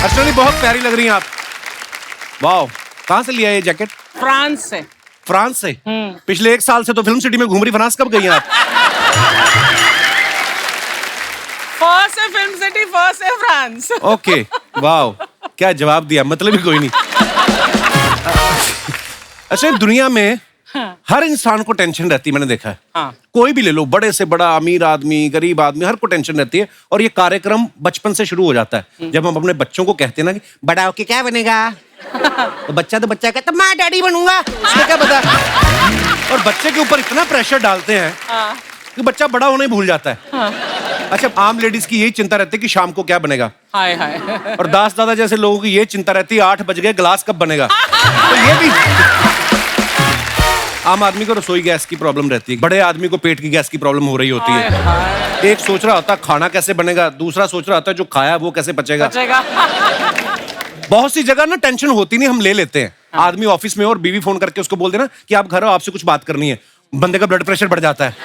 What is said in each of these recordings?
अर्चना जी बहुत प्यारी लग रही हैं आप। वाह, कहाँ से लिया ये जैकेट? फ्रांस से। फ्रांस से? पिछले 1 साल से तो फिल्म सिटी में घूम रही, फ्रांस कब गई हैं आप? फर्स्ट है फिल्म सिटी, फर्स्ट है फ्रांस। ओके, वाह, क्या जवाब दिया, मतलब ही कोई नहीं। अच्छा, दुनिया में हर इंसान को टेंशन रहती है, मैंने देखा है। हाँ। कोई भी ले लो, बड़े से बड़ा, अमीर आदमी, गरीब आदमी, हर को टेंशन रहती है। और ये कार्यक्रम बचपन से शुरू हो जाता है। जब हम अपने बच्चों को कहते हैं ना कि बड़ा होके क्या बनेगा, तो बच्चा कहता है मैं डैडी बनूंगा, उसको क्या पता। और बच्चे के ऊपर इतना प्रेशर डालते हैं कि बच्चा बड़ा होने ही भूल जाता है। अच्छा, आम लेडीज की यही चिंता रहती है कि शाम को क्या बनेगा। हाय हाय। और दास दादा जैसे लोगों की ये चिंता रहती है 8 बज गए, गिलास कब बनेगा। तो ये भी आम आदमी को रसोई गैस की प्रॉब्लम रहती है, बड़े आदमी को पेट की गैस की प्रॉब्लम हो रही होती है। एक सोच रहा होता है खाना कैसे बनेगा, दूसरा सोच रहा होता है जो खाया वो कैसे पचेगा। बहुत सी जगह ना टेंशन होती नहीं, हम ले लेते हैं। आदमी ऑफिस में और बीवी फोन करके उसको बोल देना कि आप घर हो, आपसे कुछ बात करनी है, बंदे का ब्लड प्रेशर बढ़ जाता है।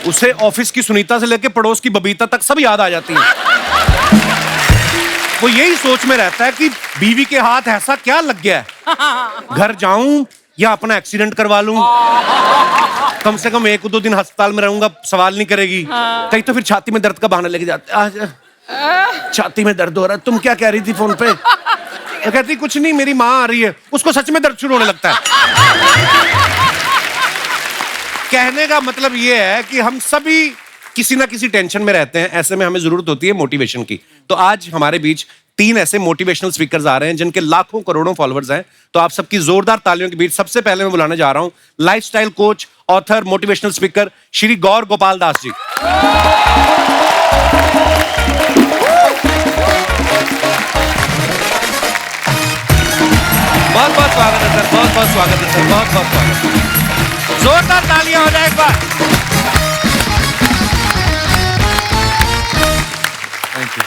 उसे ऑफिस की सुनीता से लेके पड़ोस की बबीता तक सब याद आ जाती है। वो यही सोच में रहता है कि बीवी के हाथ ऐसा क्या लग गया है, घर जाऊं या अपना एक्सीडेंट करवा लूं, कम से कम 1-2 दिन अस्पताल में रहूंगा, सवाल नहीं करेगी। कहीं तो फिर छाती में दर्द का बहाना लेके जाते, आज छाती में दर्द हो रहा है, तुम क्या कह रही थी फोन पे? तो कहती कुछ नहीं, मेरी माँ आ रही है। उसको सच में दर्द शुरू होने लगता है। कहने का मतलब ये है कि हम सभी किसी ना किसी टेंशन में रहते हैं, ऐसे में हमें जरूरत होती है मोटिवेशन की। तो आज हमारे बीच 3 ऐसे मोटिवेशनल स्पीकर्स आ रहे हैं जिनके लाखों करोड़ों फॉलोअर्स हैं। तो आप सबकी जोरदार तालियों के बीच सबसे पहले मैं बुलाने जा रहा हूं lifestyle coach, author, motivational speaker Shri Gaur Gopal Das ji. बहुत बहुत स्वागत है सर, बहुत बहुत स्वागत है सर, बहुत बहुत स्वागत है। जोरदार तालियां हो जाए एक बार।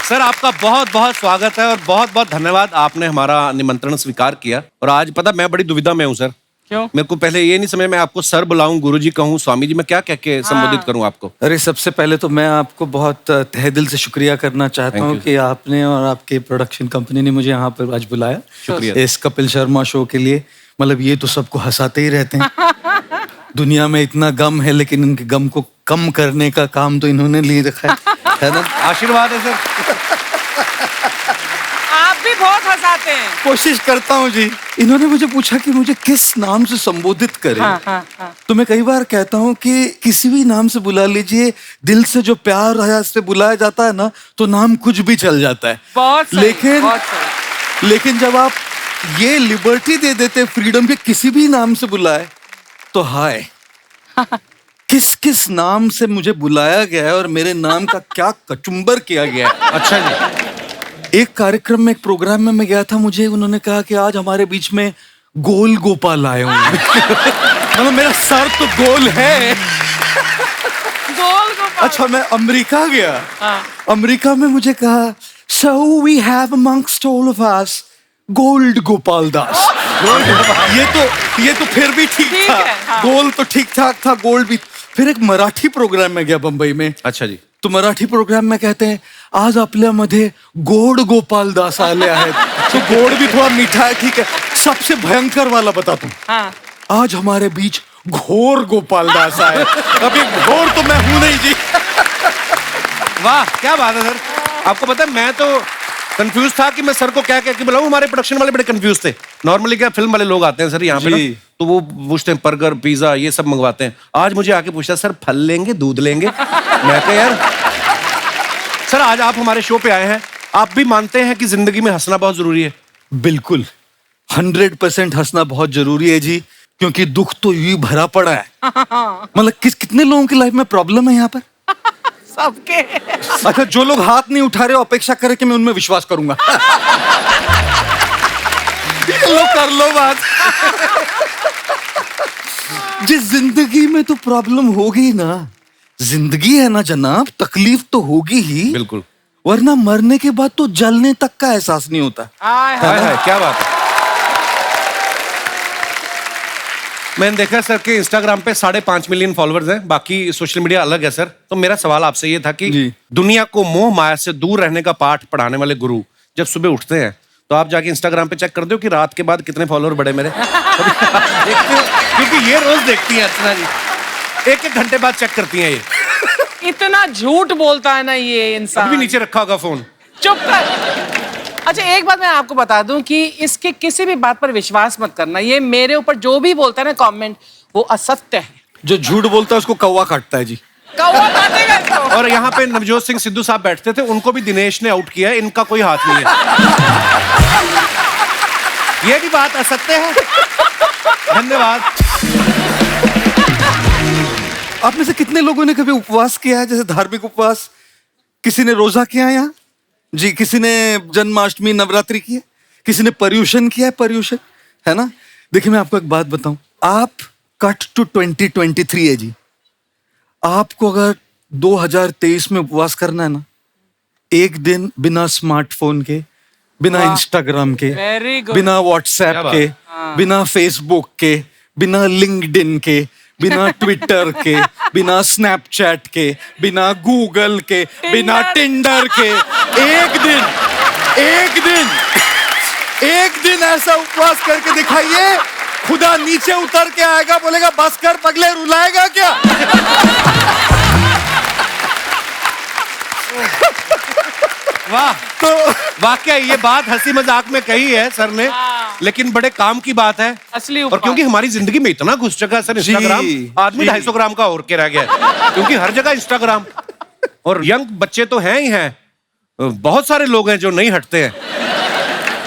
सर, आपका बहुत बहुत स्वागत है और बहुत बहुत धन्यवाद, आपने हमारा निमंत्रण स्वीकार किया। और आज पता मैं बड़ी दुविधा में हूँ सर। क्यों? मेरे को पहले ये नहीं समझ में आपको सर बुलाऊं, गुरुजी कहूं, स्वामी जी, मैं क्या कह के संबोधित करूं आपको? अरे, सबसे पहले तो मैं आपको बहुत तहे दिल से शुक्रिया करना चाहता हूं कि आपने और आपके प्रोडक्शन कंपनी ने मुझे यहाँ पर आज बुलाया। शुक्रिया। इस कपिल शर्मा शो के लिए। मतलब ये तो सबको हंसाते ही रहते हैं। दुनिया में इतना गम है, लेकिन इनके गम को कम करने का काम तो इन्होंने लिए रखा है ना? आशीर्वाद है सर। आप भी बहुत हंसाते हैं। कोशिश करता हूँ जी। इन्होंने मुझे पूछा कि मुझे किस नाम से संबोधित करें। हाँ। तो मैं कई बार कहता हूँ कि किसी भी नाम से बुला लीजिए, दिल से जो प्यार है से बुलाया जाता है ना, तो नाम कुछ भी चल जाता है। बहुत सही, बहुत सही। लेकिन जब आप ये लिबर्टी दे देते फ्रीडम के किसी भी नाम से बुलाए, तो हाय किस किस नाम से मुझे बुलाया गया है और मेरे नाम का क्या कचुम्बर किया गया है। अच्छा जी। एक कार्यक्रम में, एक प्रोग्राम में मैं गया था, मुझे उन्होंने कहा कि आज हमारे बीच में गोल गोपाल आए हुए हैं। मतलब मेरा सर तो गोल है। गोल गोपाल। अच्छा, मैं अमेरिका गया। अमेरिका में मुझे कहा, so we have amongst all of us gold Gopal Das. ये तो फिर भी ठीक था। हाँ। गोल तो ठीक ठाक था, गोल्ड भी। फिर एक मराठी प्रोग्राम में गया बंबई में। अच्छा जी। तो मराठी प्रोग्राम में कहते हैं, आज आपल्यामध्ये गोड गोपाल दास आले आहेत। तो गोड भी थोड़ा मीठा है, ठीक है। सबसे भयंकर वाला बताता हूँ। हाँ। आज हमारे बीच घोर गोपाल दास आए। अभी घोर तो मैं हूं नहीं जी। वाह, क्या बात है सर। आपको पता है, मैं तो कंफ्यूज था कि मैं सर को क्या कह के बुलाऊं। हमारे प्रोडक्शन वाले बड़े कंफ्यूज थे। नॉर्मली क्या फिल्म वाले लोग आते हैं सर यहाँ पे ना, तो वो पूछते हैं बर्गर, पिज्जा, ये सब मंगवाते हैं। आज मुझे आके पूछता सर फल लेंगे, दूध लेंगे? मैं कहा यार सर, आज आप हमारे शो पे आए हैं, आप भी मानते हैं कि जिंदगी में हंसना बहुत जरूरी है? बिल्कुल 100% हंसना बहुत जरूरी है जी, क्योंकि दुख तो यूं भरा पड़ा है। मतलब कितने लोगों की लाइफ में प्रॉब्लम है यहाँ पर? सबके। अच्छा, जो लोग हाथ नहीं उठा रहे हो, अपेक्षा करें कि मैं उनमें विश्वास करूंगा। लो कर लो बात। जिस जिंदगी में तो प्रॉब्लम होगी ना, जिंदगी है ना जनाब, तकलीफ तो होगी ही। बिल्कुल। वरना मरने के बाद तो जलने तक का एहसास नहीं होता। हाय हाय, क्या बात है। मैंने देखा सर के इंस्टाग्राम पे 5.5 मिलियन फॉलोअर्स हैं, बाकी सोशल मीडिया अलग है सर। तो मेरा सवाल आपसे ये था कि दुनिया को मोह माया से दूर रहने का पाठ पढ़ाने वाले गुरु जब सुबह उठते हैं तो आप जाके इंस्टाग्राम पे चेक कर दो कि रात के बाद कितने फॉलोअर बढ़े मेरे। देखते हो? क्योंकि ये रोज देखती हैं अर्चना जी, एक एक घंटे बाद चेक करती हैं ये। इतना झूठ बोलता है ना ये अभी इंसान। नीचे रखा होगा फोन। चुप कर। अच्छा एक बात मैं आपको बता दूं कि इसके किसी भी बात पर विश्वास मत करना। ये मेरे ऊपर जो भी बोलता है ना कमेंट, वो असत्य है। जो झूठ बोलता है उसको कौवा काटता है जी। कौवा काटेगा इसको। और यहाँ पे नवजोत सिंह सिद्धू साहब बैठते थे, उनको भी दिनेश ने आउट किया है, इनका कोई हाथ नहीं है। ये भी बात असत्य है। धन्यवाद। आप में से कितने लोगों ने कभी उपवास किया है, जैसे धार्मिक उपवास? किसी ने रोजा किया है यहाँ जी? किसी ने जन्माष्टमी नवरात्रि की है? किसी ने पर्यूषण किया है? पर्यूषण है ना। देखिए मैं आपको एक बात बताऊं, आप कट टू 2023 है जी। आपको अगर 2023 में उपवास करना है ना, एक दिन बिना स्मार्टफोन के, बिना इंस्टाग्राम के, Very good. बिना व्हाट्सएप क्या बात? के, बिना फेसबुक के, बिना लिंक्डइन के, बिना ट्विटर के, बिना स्नैपचैट के, बिना गूगल के, बिना टिंडर के, एक दिन ऐसा उपवास करके दिखाइए, खुदा नीचे उतर के आएगा, बोलेगा बस कर पगले, रुलाएगा क्या? वाह। तो वाकई ये बात हंसी मजाक में कही है सर ने, लेकिन बड़े काम की बात है। असली और उपवास। क्योंकि हमारी जिंदगी में इतना घुस चुका है सर इंस्टाग्राम, आदमी 250 ग्राम का और के रह गया है, क्योंकि हर जगह इंस्टाग्राम। और यंग बच्चे तो हैं ही हैं, बहुत सारे लोग हैं जो नहीं हटते हैं।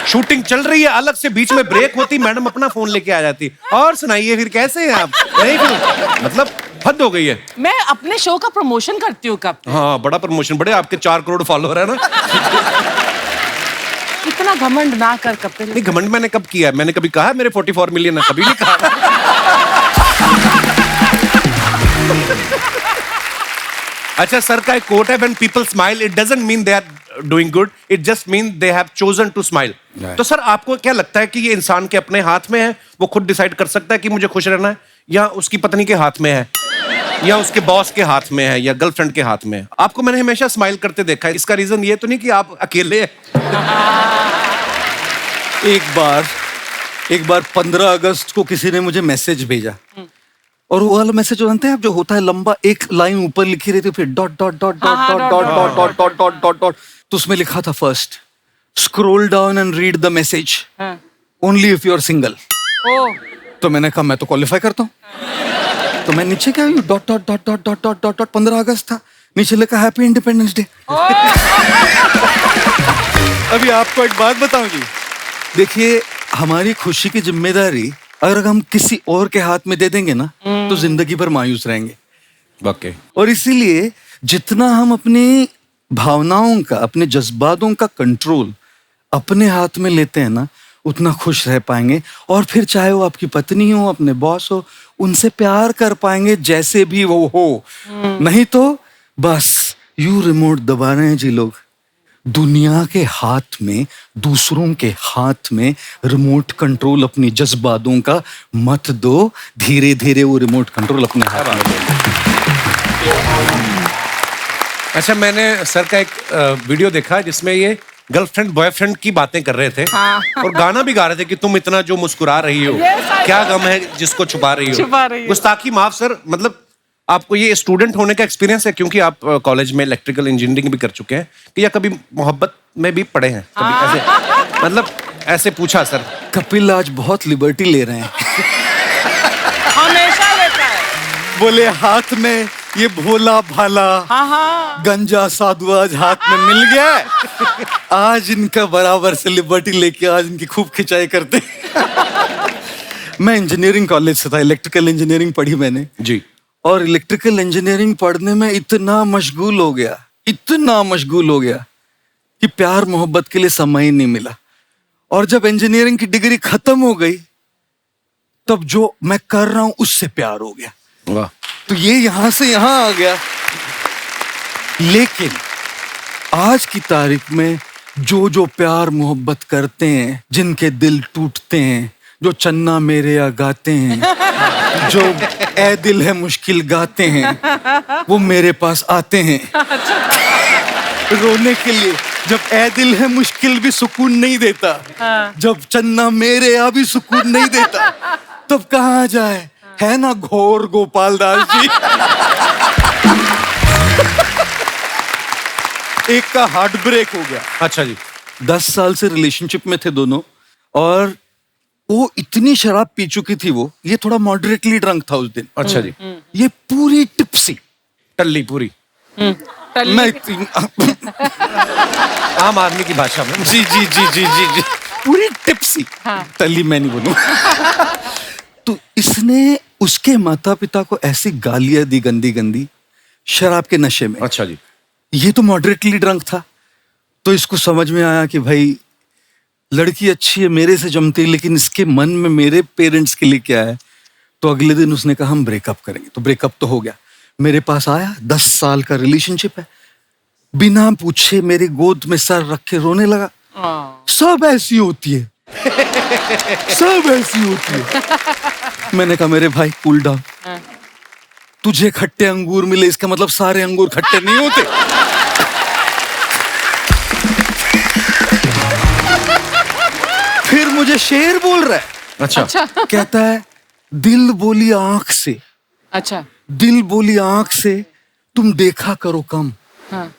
शूटिंग चल रही है, अलग से बीच में ब्रेक होती, मैडम अपना फोन लेके आ जाती, और सुनाइए फिर कैसे हैं आप? नहीं फिर मतलब हद हो गई है। मैं अपने शो का प्रमोशन करती हूँ कब। हाँ बड़ा प्रमोशन, बड़े आपके 4 करोड़ फॉलोअर है ना। इतना घमंड ना कर कपिल। नहीं घमंड मैंने कब किया है? मैंने कभी कहा है मेरे 44 मिलियन है? कभी नहीं कहा। अच्छा सर का एक कोट है, when people smile it doesn't mean they are doing good, it just means they have chosen to smile. तो सर आपको क्या लगता है कि ये इंसान के अपने हाथ में है, वो खुद डिसाइड कर सकता है कि मुझे खुश रहना है, या उसकी पत्नी के हाथ में है, या उसके बॉस के हाथ में है, या गर्लफ्रेंड के हाथ में है? आपको मैंने हमेशा स्माइल करते देखा है, इसका रीजन ये तो नहीं कि आप अकेले हैं? एक बार 15 अगस्त को किसी ने मुझे मैसेज भेजा, और वो वाला मैसेज जानते हैं आप, जो होता है लंबा, एक लाइन ऊपर लिखी रहती है, फिर dot dot dot dot dot dot dot dot dot dot dot dot, तो उसमें लिखा था first scroll down and read the message, only if you are single. तो मैंने कहा मैं तो क्वालिफाई करता हूँ, तो मैं नीचे क्या, dot dot dot dot dot dot dot dot 15 अगस्त था, नीचे लिखा हैप्पी इंडिपेंडेंस डे। अभी आपको एक बात बताऊं जी, देखिए हमारी खुशी की जिम्मेदारी अगर हम किसी और के हाथ में दे देंगे ना, तो जिंदगी भर मायूस रहेंगे। वाकई। और इसीलिए जितना हम अपनी भावनाओं का, अपने जज्बातों का कंट्रोल अपने हाथ में लेते हैं ना, उतना खुश रह पाएंगे। और फिर चाहे वो आपकी पत्नी हो, अपने बॉस हो, उनसे प्यार कर पाएंगे जैसे भी वो हो। नहीं तो बस यू रिमोट दबा रहे हैं जी लोग। दुनिया के हाथ में, दूसरों के हाथ में रिमोट कंट्रोल अपनी जज्बातों का मत दो, धीरे धीरे वो रिमोट कंट्रोल अपने हाथ में ले। अच्छा मैंने सर का एक वीडियो देखा जिसमें ये गर्लफ्रेंड बॉयफ्रेंड की बातें कर रहे थे। हाँ। और गाना भी गा रहे थे कि तुम इतना जो मुस्कुरा रही हो, क्या गम है जिसको छुपा रही हो। गुस्ताखी माफ सर, मतलब आपको ये स्टूडेंट होने का एक्सपीरियंस है, क्योंकि आप कॉलेज में इलेक्ट्रिकल इंजीनियरिंग भी कर चुके हैं, कि या कभी मोहब्बत में भी पड़े हैं कभी? ऐसे मतलब ऐसे पूछा सर। कपिल आज बहुत लिबर्टी ले रहे हैं। हमेशा लेता है। बोले हाथ में ये भोला भाला गंजा साधु आज हाथ में मिल गया, आज इनका बराबर से लिबर्टी लेके आज इनकी खूब खिंचाई करते। मैं इंजीनियरिंग कॉलेज से था, इलेक्ट्रिकल इंजीनियरिंग पढ़ी मैंने जी। और इलेक्ट्रिकल इंजीनियरिंग पढ़ने में इतना मशगूल हो गया कि प्यार मोहब्बत के लिए समय ही नहीं मिला। और जब इंजीनियरिंग की डिग्री खत्म हो गई, तब जो मैं कर रहा हूं उससे प्यार हो गया। वाह। तो ये यहां से यहां आ गया। लेकिन आज की तारीख में जो जो प्यार मोहब्बत करते हैं, जिनके दिल टूटते हैं, जो चन्ना मेरे या गाते हैं, जो ए दिल है मुश्किल गाते हैं, वो मेरे पास आते हैं। रोने के लिए। जब ए दिल है मुश्किल भी सुकून नहीं देता, जब चन्ना मेरे यहाँ भी सुकून नहीं देता, तब कहाँ जाए, है ना घोर गोपाल दास जी। एक का हार्ट ब्रेक हो गया। अच्छा जी। 10 साल से रिलेशनशिप में थे दोनों, और वो इतनी शराब पी चुकी थी, वो ये थोड़ा मॉडरेटली ड्रंक था उस दिन। अच्छा जी। ये पूरी टिप्सी, टल्ली पूरी, मैं आम आदमी की भाषा में। जी जी जी जी जी जी पूरी टिप्सी। टल्ली मैं नहीं बोलूं। तो इसने उसके माता पिता को ऐसी गालियां दी, गंदी गंदी, शराब के नशे में। अच्छा जी। ये तो मॉडरेटली ड्रंक था, तो इसको समझ में आया कि भाई लड़की अच्छी है, मेरे से जमती है, लेकिन इसके मन में मेरे पेरेंट्स के लिए क्या है। तो अगले दिन उसने कहा हम ब्रेकअप करेंगे। तो ब्रेकअप तो हो गया, मेरे पास आया, 10 साल का रिलेशनशिप है, बिना पूछे मेरी गोद में सर रख के रोने लगा। सब ऐसी होती है, सब ऐसी होती है। मैंने कहा मेरे भाई कूल डाउन, तुझे खट्टे अंगूर मिले इसका मतलब सारे अंगूर खट्टे नहीं होते। फिर मुझे शेर बोल रहा है। अच्छा। कहता है दिल बोली आंख से, अच्छा। दिल बोली आंख से तुम देखा करो कम, हाँ।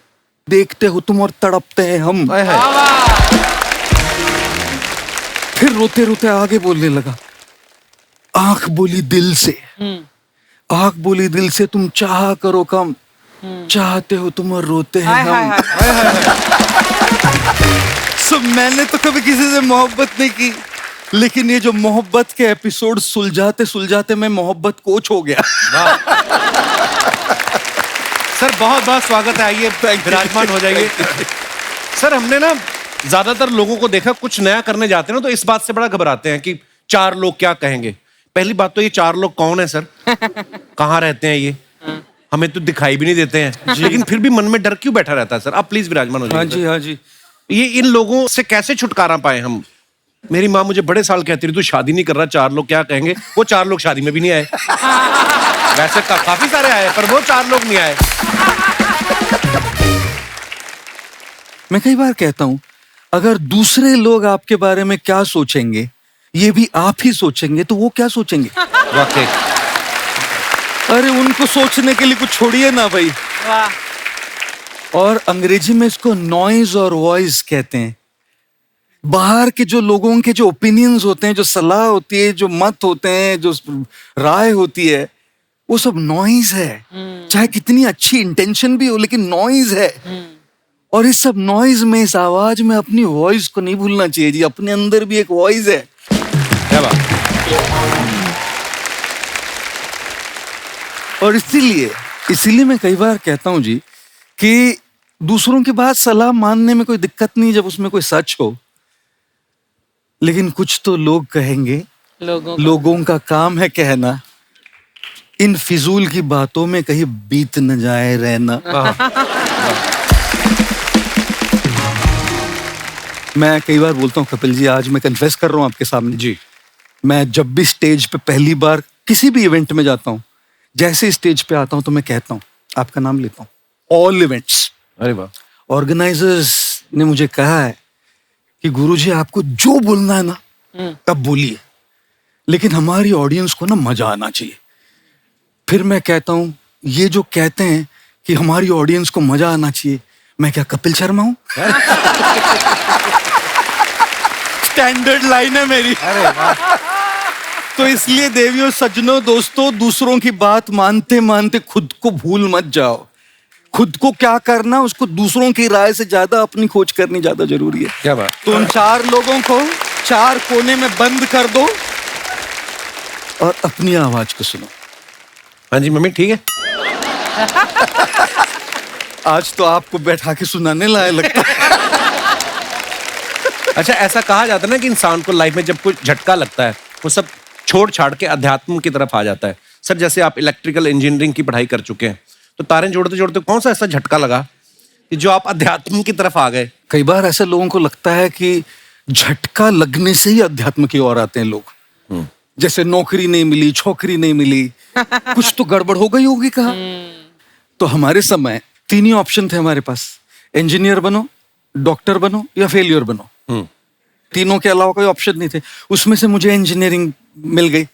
देखते हो तुम और तड़पते हैं हम। हाय हाय। फिर रोते रोते आगे बोलने लगा, आंख बोली दिल से, आंख बोली दिल से तुम चाहा करो कम, चाहते हो तुम और रोते हैं हम। सो मैंने तो कभी किसी से मोहब्बत नहीं की, लेकिन ये जो मोहब्बत के एपिसोड सुलझाते सुलझाते मैं मोहब्बत कोच हो गया। सर बहुत बहुत स्वागत है, आइए विराजमान हो जाइए। सर हमने ना ज्यादातर लोगों को देखा, कुछ नया करने जाते हैं ना तो इस बात से बड़ा घबराते हैं कि 4 लोग क्या कहेंगे। पहली बात तो ये 4 लोग कौन है सर, कहाँ रहते हैं ये, हमें तो दिखाई भी नहीं देते हैं, लेकिन फिर भी मन में डर क्यों बैठा रहता है सर। आप प्लीज विराजमान हो जाइए। हाँ जी, हाँ जी। ये इन लोगों से कैसे छुटकारा पाए हम। मेरी माँ मुझे बड़े साल कहती रही तू शादी नहीं कर रहा, 4 लोग क्या कहेंगे। वो 4 लोग शादी में भी नहीं आए। वैसे काफी सारे आए पर वो 4 लोग नहीं आए। मैं कई बार कहता हूं, अगर दूसरे लोग आपके बारे में क्या सोचेंगे ये भी आप ही सोचेंगे तो वो क्या सोचेंगे। वाकई। अरे उनको सोचने के लिए कुछ छोड़िए ना भाई। और अंग्रेजी में इसको नॉइज और वॉइस कहते हैं। बाहर के जो लोगों के जो ओपिनियंस होते हैं, जो सलाह होती है, जो मत होते हैं, जो राय होती है, वो सब नॉइज है। चाहे कितनी अच्छी इंटेंशन भी हो, लेकिन नॉइज है। और इस सब नॉइज में, इस आवाज में अपनी वॉइस को नहीं भूलना चाहिए जी। अपने अंदर भी एक वॉइस है। क्या बात। और इसीलिए मैं कई बार कहता हूं जी कि दूसरों की बात सलाह मानने में कोई दिक्कत नहीं जब उसमें कोई सच हो, लेकिन कुछ तो लोग कहेंगे। लोगों का काम है कहना, इन फिजूल की बातों में कहीं बीत न जाए रहना। मैं कई बार बोलता हूँ कपिल जी, आज मैं कन्फेस कर रहा हूँ आपके सामने जी, मैं जब भी स्टेज पे पहली बार किसी भी इवेंट में जाता हूँ, जैसे स्टेज पे आता हूँ तो मैं कहता हूँ, आपका नाम लेता हूँ, ऑल इवेंट्स। अरे वाह। ऑर्गेनाइजर्स ने मुझे कहा है कि गुरुजी आपको जो बोलना है ना तब बोलिए, लेकिन हमारी ऑडियंस को ना मजा आना चाहिए। फिर मैं कहता हूँ, ये जो कहते हैं कि हमारी ऑडियंस को मजा आना चाहिए, मैं क्या कपिल शर्मा हूँ? स्टैंडर्ड लाइन है मेरी। तो इसलिए देवियों, सज्जनों, दोस्तों, दूसरों की बात मानते मानते खुद को भूल मत जाओ। खुद को क्या करना, उसको दूसरों की राय से ज्यादा अपनी खोज करनी ज्यादा जरूरी है। क्या बात। तो उन 4 लोगों को 4 कोने में बंद कर दो और अपनी आवाज को सुनो। हाँ जी मम्मी ठीक है। आज तो आपको बैठा के सुनाने लायक लगता है। अच्छा, ऐसा कहा जाता है ना कि इंसान को लाइफ में जब कोई झटका लगता है वो सब छोड़ छाड़ के अध्यात्म की तरफ आ जाता है। सर जैसे आप इलेक्ट्रिकल इंजीनियरिंग की पढ़ाई कर चुके हैं, तो तारे जोड़ते जोड़ते कौन सा ऐसा झटका लगा कि जो आप अध्यात्म की तरफ आ गए? कई बार ऐसे लोगों को लगता है कि झटका लगने से ही अध्यात्म की ओर आते हैं लोग। जैसे नौकरी नहीं मिली, छोकरी नहीं मिली, कुछ तो गड़बड़ हो गई होगी कहा। तो हमारे समय 3 ही ऑप्शन थे हमारे पास। इंजीनियर बनो, डॉक्टर बनो या फेलियर बनो, तीनों के अलावा कोई ऑप्शन नहीं थे। उसमें से मुझे इंजीनियरिंग मिल गई,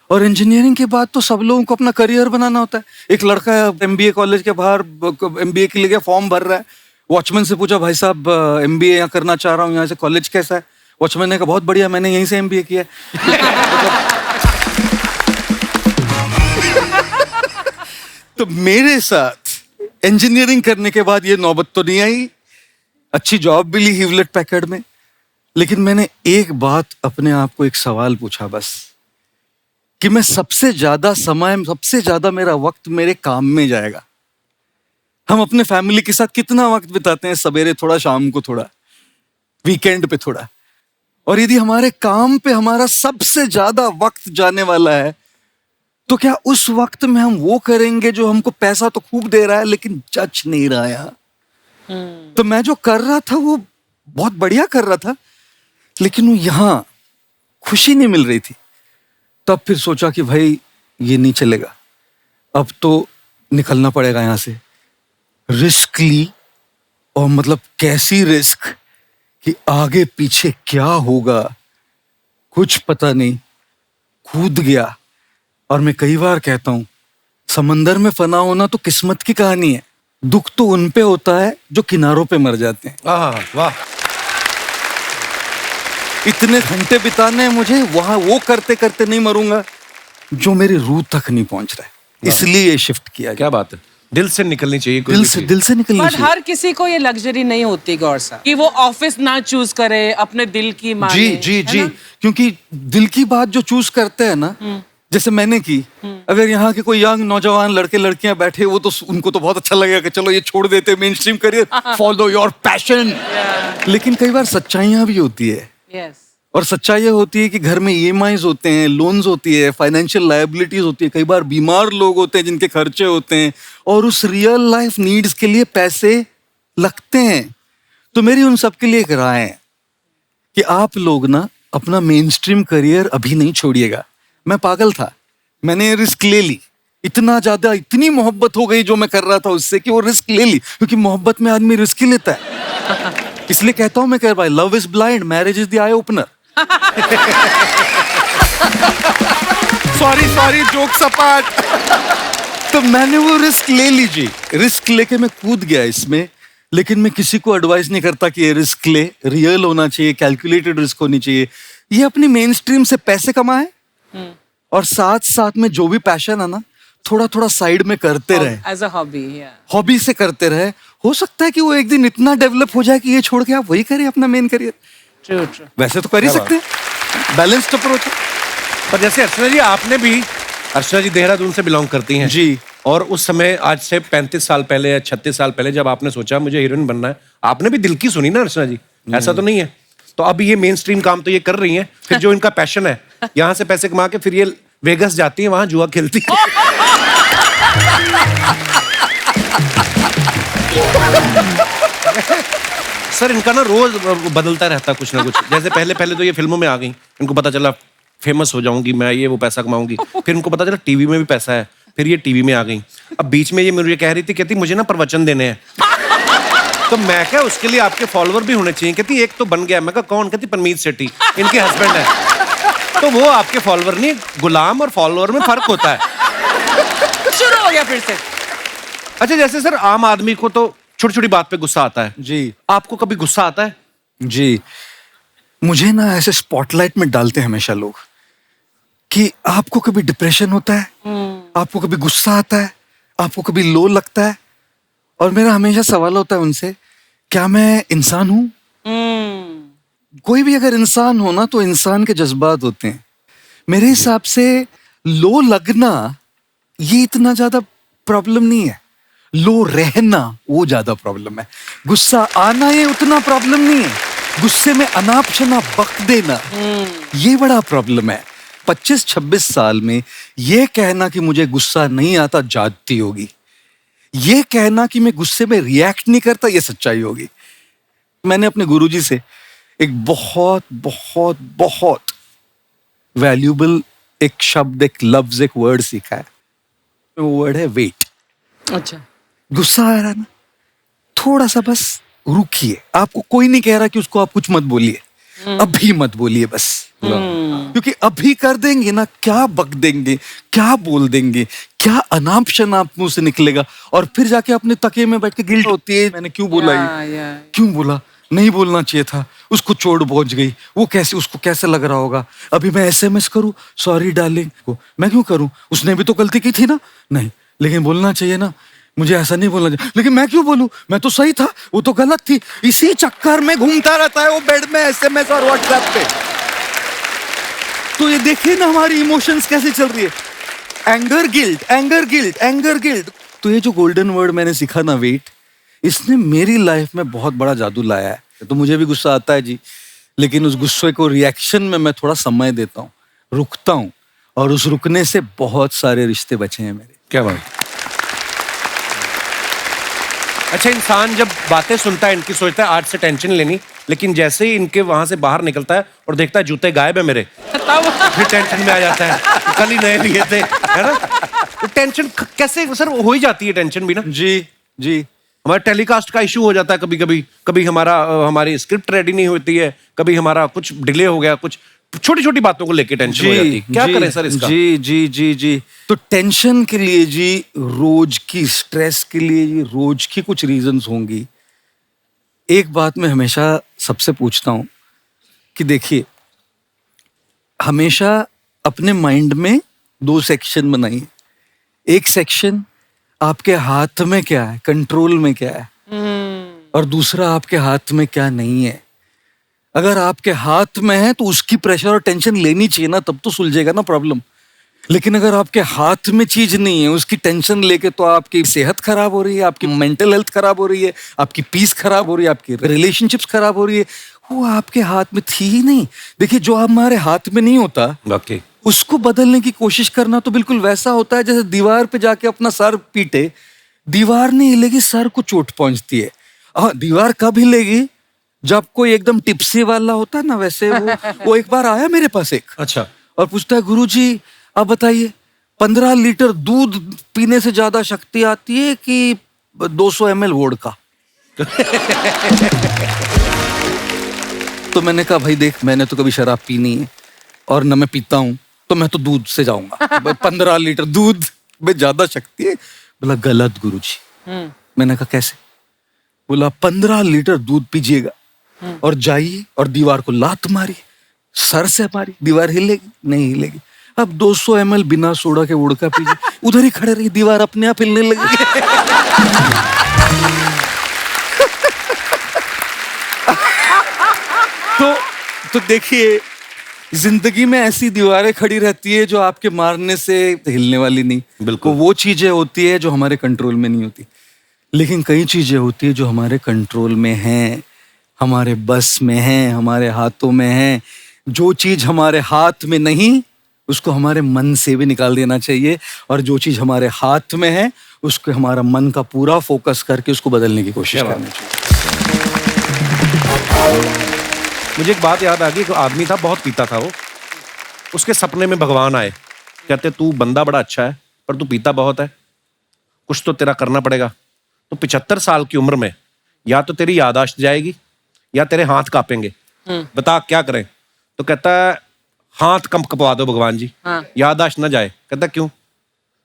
और इंजीनियरिंग के बाद तो सब लोगों को अपना करियर बनाना होता है। एक लड़का एमबीए कॉलेज के बाहर एमबीए के लिए फॉर्म भर रहा है, वॉचमैन से पूछा, भाई साहब एमबीए यहाँ करना चाह रहा हूँ, यहाँ से कॉलेज कैसा है? वॉचमैन ने कहा बहुत बढ़िया, मैंने यहीं से एमबीए किया है। तो मेरे साथ इंजीनियरिंग करने के बाद ये नौबत तो नहीं आई, अच्छी जॉब भी ली ह्यूलेट पैकर्ड में, लेकिन मैंने एक बात अपने आप को, एक सवाल पूछा बस, कि मैं सबसे ज्यादा मेरा वक्त मेरे काम में जाएगा। हम अपने फैमिली के साथ कितना वक्त बिताते हैं, सवेरे थोड़ा, शाम को थोड़ा, वीकेंड पे थोड़ा, और यदि हमारे काम पे हमारा सबसे ज्यादा वक्त जाने वाला है, तो क्या उस वक्त में हम वो करेंगे जो हमको पैसा तो खूब दे रहा है लेकिन जच नहीं रहा है? तो मैं जो कर रहा था वो बहुत बढ़िया कर रहा था, लेकिन वो यहां खुशी नहीं मिल रही थी। तब फिर सोचा कि भाई ये नहीं चलेगा, अब तो निकलना पड़ेगा यहां से। रिस्क ली, और मतलब कैसी रिस्क कि आगे पीछे क्या होगा कुछ पता नहीं, कूद गया। और मैं कई बार कहता हूं, समंदर में फना होना तो किस्मत की कहानी है, दुख तो उन पे होता है जो किनारों पे मर जाते हैं। वाह, इतने घंटे बिताने हैं मुझे वहां, वो करते करते नहीं मरूंगा जो मेरी रूह तक नहीं पहुंच रहा है, इसलिए ये शिफ्ट किया। क्या बात है, दिल से निकलनी चाहिए, कोई दिल भी से चीज। दिल से निकलनी बट चाहिए। हर किसी को ये लग्जरी नहीं होती गौर साहब, कि वो ऑफिस ना चूज करे, अपने दिल की माने। जी जी है जी, ना? क्योंकि दिल की बात जो चूज करते हैं ना, जैसे मैंने की, अगर यहाँ के कोई यंग नौजवान लड़के लड़कियां बैठे, वो तो उनको तो बहुत अच्छा लगेगा कि चलो ये छोड़ देते main stream career, follow your passion. लेकिन कई बार सच्चाइयां भी होती है, Yes. और सच्चाई ये होती है कि घर में ईएमआईज होते हैं, लोन्स होती है, फाइनेंशियल लायबिलिटीज होती है, कई बार बीमार लोग होते हैं जिनके खर्चे होते हैं, और उस रियल लाइफ नीड्स के लिए पैसे लगते हैं। तो मेरी उन सब के लिए एक राय है कि आप लोग ना अपना मेन स्ट्रीम करियर अभी नहीं छोड़िएगा। मैं पागल था, मैंने रिस्क ले ली, इतना ज्यादा, इतनी मोहब्बत हो गई जो मैं कर रहा था उससे कि वो रिस्क ले ली, क्योंकि मोहब्बत में आदमी रिस्क ही लेता है। इसलिए कहता हूं मैं, कह भाई, love is blind, marriage is the eye opener. Sorry joke सपाट। तो मैंने वो रिस्क ले लीजिए, रिस्क लेके मैं कूद गया इसमें। लेकिन मैं किसी को एडवाइस नहीं करता कि ये रिस्क ले, रियल होना चाहिए, कैलकुलेटेड रिस्क होनी चाहिए। ये अपनी मेन स्ट्रीम से पैसे कमाए, और साथ साथ में जो भी पैशन है ना, थोड़ा थोड़ा साइड में करते रहे, As a hobby, yeah. Hobby से करते रहे। हो सकता है कि वो एक दिन इतना डेवलप हो जाए कि ये छोड़ के आप वही करें अपना मेन करियर। True, true. वैसे तो कर ही सकते हैं, बैलेंस्ड अप्रोच है। पर जैसे अर्चना जी, आपने भी, अर्चना जी देहरादून से बिलोंग करती हैं जी। और उस समय, आज से 35 साल पहले या 36 साल पहले, जब आपने सोचा मुझे हीरोइन बनना है, आपने भी दिल की सुनी ना अर्चना जी, ऐसा तो नहीं है? तो अब ये मेन स्ट्रीम काम तो ये कर रही हैं, फिर जो इनका पैशन है, यहाँ से पैसे कमा के फिर ये वेगस जाती है, वहां जुआ खेलती है। सर इनका ना रोज बदलता रहता कुछ ना कुछ। जैसे पहले तो ये फिल्मों में आ गई, इनको पता चला फेमस हो जाऊंगी मैं, ये वो पैसा कमाऊंगी, फिर इनको पता चला टीवी में भी पैसा है, फिर ये टीवी में आ गई। अब बीच में ये मुझे कह रही थी, कहती मुझे ना प्रवचन देने हैं। तो मैं क्या, उसके लिए आपके फॉलोअर भी होने चाहिए। कहती एक तो बन गया। मैं कहा कौन? कहती परमीत सेठी, इनके हस्बैंड है। तो वो आपके फॉलोअर नहीं, गुलाम और फॉलोअर में फर्क होता है। शुरू हो गया फिर से। अच्छा, जैसे सर आम आदमी को तो छोटी छोटी बात पे गुस्सा आता है जी। आपको कभी गुस्सा आता है? जी, मुझे ना ऐसे स्पॉटलाइट में डालते हैं हमेशा लोग, कि आपको कभी डिप्रेशन होता है, आपको कभी गुस्सा आता है, आपको कभी लो लगता है, और मेरा हमेशा सवाल होता है उनसे, क्या मैं इंसान हूं? कोई भी अगर इंसान हो ना, तो इंसान के जज्बात होते हैं। मेरे हिसाब से लो लगना ये इतना ज्यादा प्रॉब्लम नहीं है, लो रहना वो ज्यादा प्रॉब्लम है। गुस्सा आना ये उतना प्रॉब्लम नहीं है, गुस्से में अनाप शनाप बक देना ये बड़ा प्रॉब्लम है। 25-26 साल में ये कहना कि मुझे गुस्सा नहीं आता जाती होगी, ये कहना कि मैं गुस्से में रिएक्ट नहीं करता ये सच्चाई होगी। मैंने अपने गुरुजी से एक बहुत बहुत बहुत वैल्यूबल एक शब्द, एक लफ्ज, एक वर्ड सीखा है। वो वर्ड है वेट। अच्छा। गुस्सा आ रहा है ना, थोड़ा सा बस रुकिए। आपको कोई नहीं कह रहा कि उसको आप कुछ मत बोलिए, अभी मत बोलिए बस। क्योंकि अभी कर देंगे ना, क्या बक देंगे, क्या बोल देंगे, क्या अनाप शनाप मुंह से निकलेगा, और फिर जाके अपने तकिए में बैठ के गिल्ट होती है, मैंने क्यों बोला ये, क्यों बोला, नहीं बोलना चाहिए था, उसको चोट पहुंच गई, वो कैसे, उसको कैसे लग रहा होगा, अभी मैं SMS करूं सॉरी डार्लिंग को, मैं क्यों करूं, उसने भी तो गलती की थी ना, नहीं लेकिन बोलना चाहिए ना, मुझे ऐसा नहीं बोलना चाहिए, लेकिन मैं क्यों बोलूं, मैं तो सही था, वो तो गलत थी। इसी चक्कर में घूमता रहता है वो बेड में SMS और WhatsApp पे। तो ये देखिए ना हमारी इमोशंस कैसे चल रही है, anger guilt, anger guilt, anger guilt. तो ये जो गोल्डन वर्ड मैंने सीखा ना, वेट, इसने मेरी लाइफ में बहुत बड़ा जादू लाया है। तो मुझे भी गुस्सा आता है जी, लेकिन उस गुस्से को रिएक्शन में मैं थोड़ा समय देता हूँ, रुकता हूँ, और उस रुकने से बहुत सारे रिश्ते बचे हैं मेरे। क्या बात। अच्छा, इंसान जब बातें सुनता है इनकी सोचता है आज से टेंशन लेनी, लेकिन जैसे ही इनके वहां से बाहर निकलता है और देखता है जूते गायब है मेरे, फिर टेंशन में आ जाता है, कल ही नए लिए थे, है ना। तो टेंशन कैसे सर हो ही जाती है, टेंशन भी ना। जी जी, हमारे टेलीकास्ट का इशू हो जाता है कभी कभी, कभी हमारी स्क्रिप्ट रेडी नहीं होती है, कभी हमारा कुछ डिले हो गया, कुछ छोटी छोटी बातों को लेके टेंशन हो जाती है। क्या करें सर इसका? जी जी जी जी, तो टेंशन के लिए जी, रोज की स्ट्रेस के लिए जी, रोज की कुछ रीजंस होंगी। एक बात मैं हमेशा सबसे पूछता हूं कि देखिए, हमेशा अपने माइंड में 2 सेक्शन बनाइए। एक सेक्शन आपके हाथ में क्या है, कंट्रोल में क्या है, और दूसरा आपके हाथ में क्या नहीं है। अगर आपके हाथ में है तो उसकी प्रेशर और टेंशन लेनी चाहिए ना, तब तो सुलझेगा ना प्रॉब्लम। लेकिन अगर आपके हाथ में चीज नहीं है, उसकी टेंशन लेके तो आपकी सेहत खराब हो रही है, आपकी मेंटल हेल्थ खराब हो रही है, आपकी पीस खराब हो रही है, आपकी रिलेशनशिप्स खराब हो रही है। वो आपके हाथ में थी ही नहीं। देखिए, जो हमारे हाथ में नहीं होता, okay. उसको बदलने की कोशिश करना तो बिल्कुल वैसा होता है जैसे दीवार पे जाके अपना सर पीटे, दीवार नहीं हिलेगी, सर को चोट पहुंचती है। हाँ, दीवार कब हिलेगी, जब कोई एकदम टिप्सी वाला होता है ना, वैसे वो एक बार आया मेरे पास एक, अच्छा, और पूछता है, गुरुजी आप बताइए 15 लीटर दूध पीने से ज्यादा शक्ति आती है कि 200 ml वोडका? तो मैंने कहा, भाई देख, मैंने तो कभी शराब पी नहीं है और न मैं पीता हूं, तो मैं तो दूध से जाऊंगा। 15 लीटर दूध में ज्यादा शक्ति है। बोला गलत गुरुजी। मैंने कहा कैसे? बोला 15 लीटर दूध पीजिएगा और जाइए और दीवार को लात मारी, सर से मारी, दीवार हिलेगी नहीं? हिलेगी। अब 200 ml बिना सोडा के वोडका पीजिए, उधर ही खड़े रही, दीवार अपने आप हिलने लगेगी। तो देखिए, जिंदगी में ऐसी दीवारें खड़ी रहती है जो आपके मारने से हिलने वाली नहीं। बिल्कुल। वो चीजें होती है जो हमारे कंट्रोल में नहीं होती, लेकिन कई चीजें होती है जो हमारे कंट्रोल में हैं, हमारे बस में हैं, हमारे हाथों में हैं। जो चीज हमारे हाथ में नहीं, उसको हमारे मन से भी निकाल देना चाहिए, और जो चीज हमारे हाथ में है, उसको हमारा मन का पूरा फोकस करके उसको बदलने की कोशिश करनी चाहिए। मुझे एक बात याद आ गई। एक आदमी था, बहुत पीता था वो। उसके सपने में भगवान आए, कहते तू बंदा बड़ा अच्छा है पर तू पीता बहुत है, कुछ तो तेरा करना पड़ेगा। तो 75 साल की उम्र में या तो तेरी याददाश्त जाएगी या तेरे हाथ कांपेंगे, बता क्या करें? तो कहता है हाथ कपवा दो भगवान जी, याददाश्त ना जाए। कहता क्यों?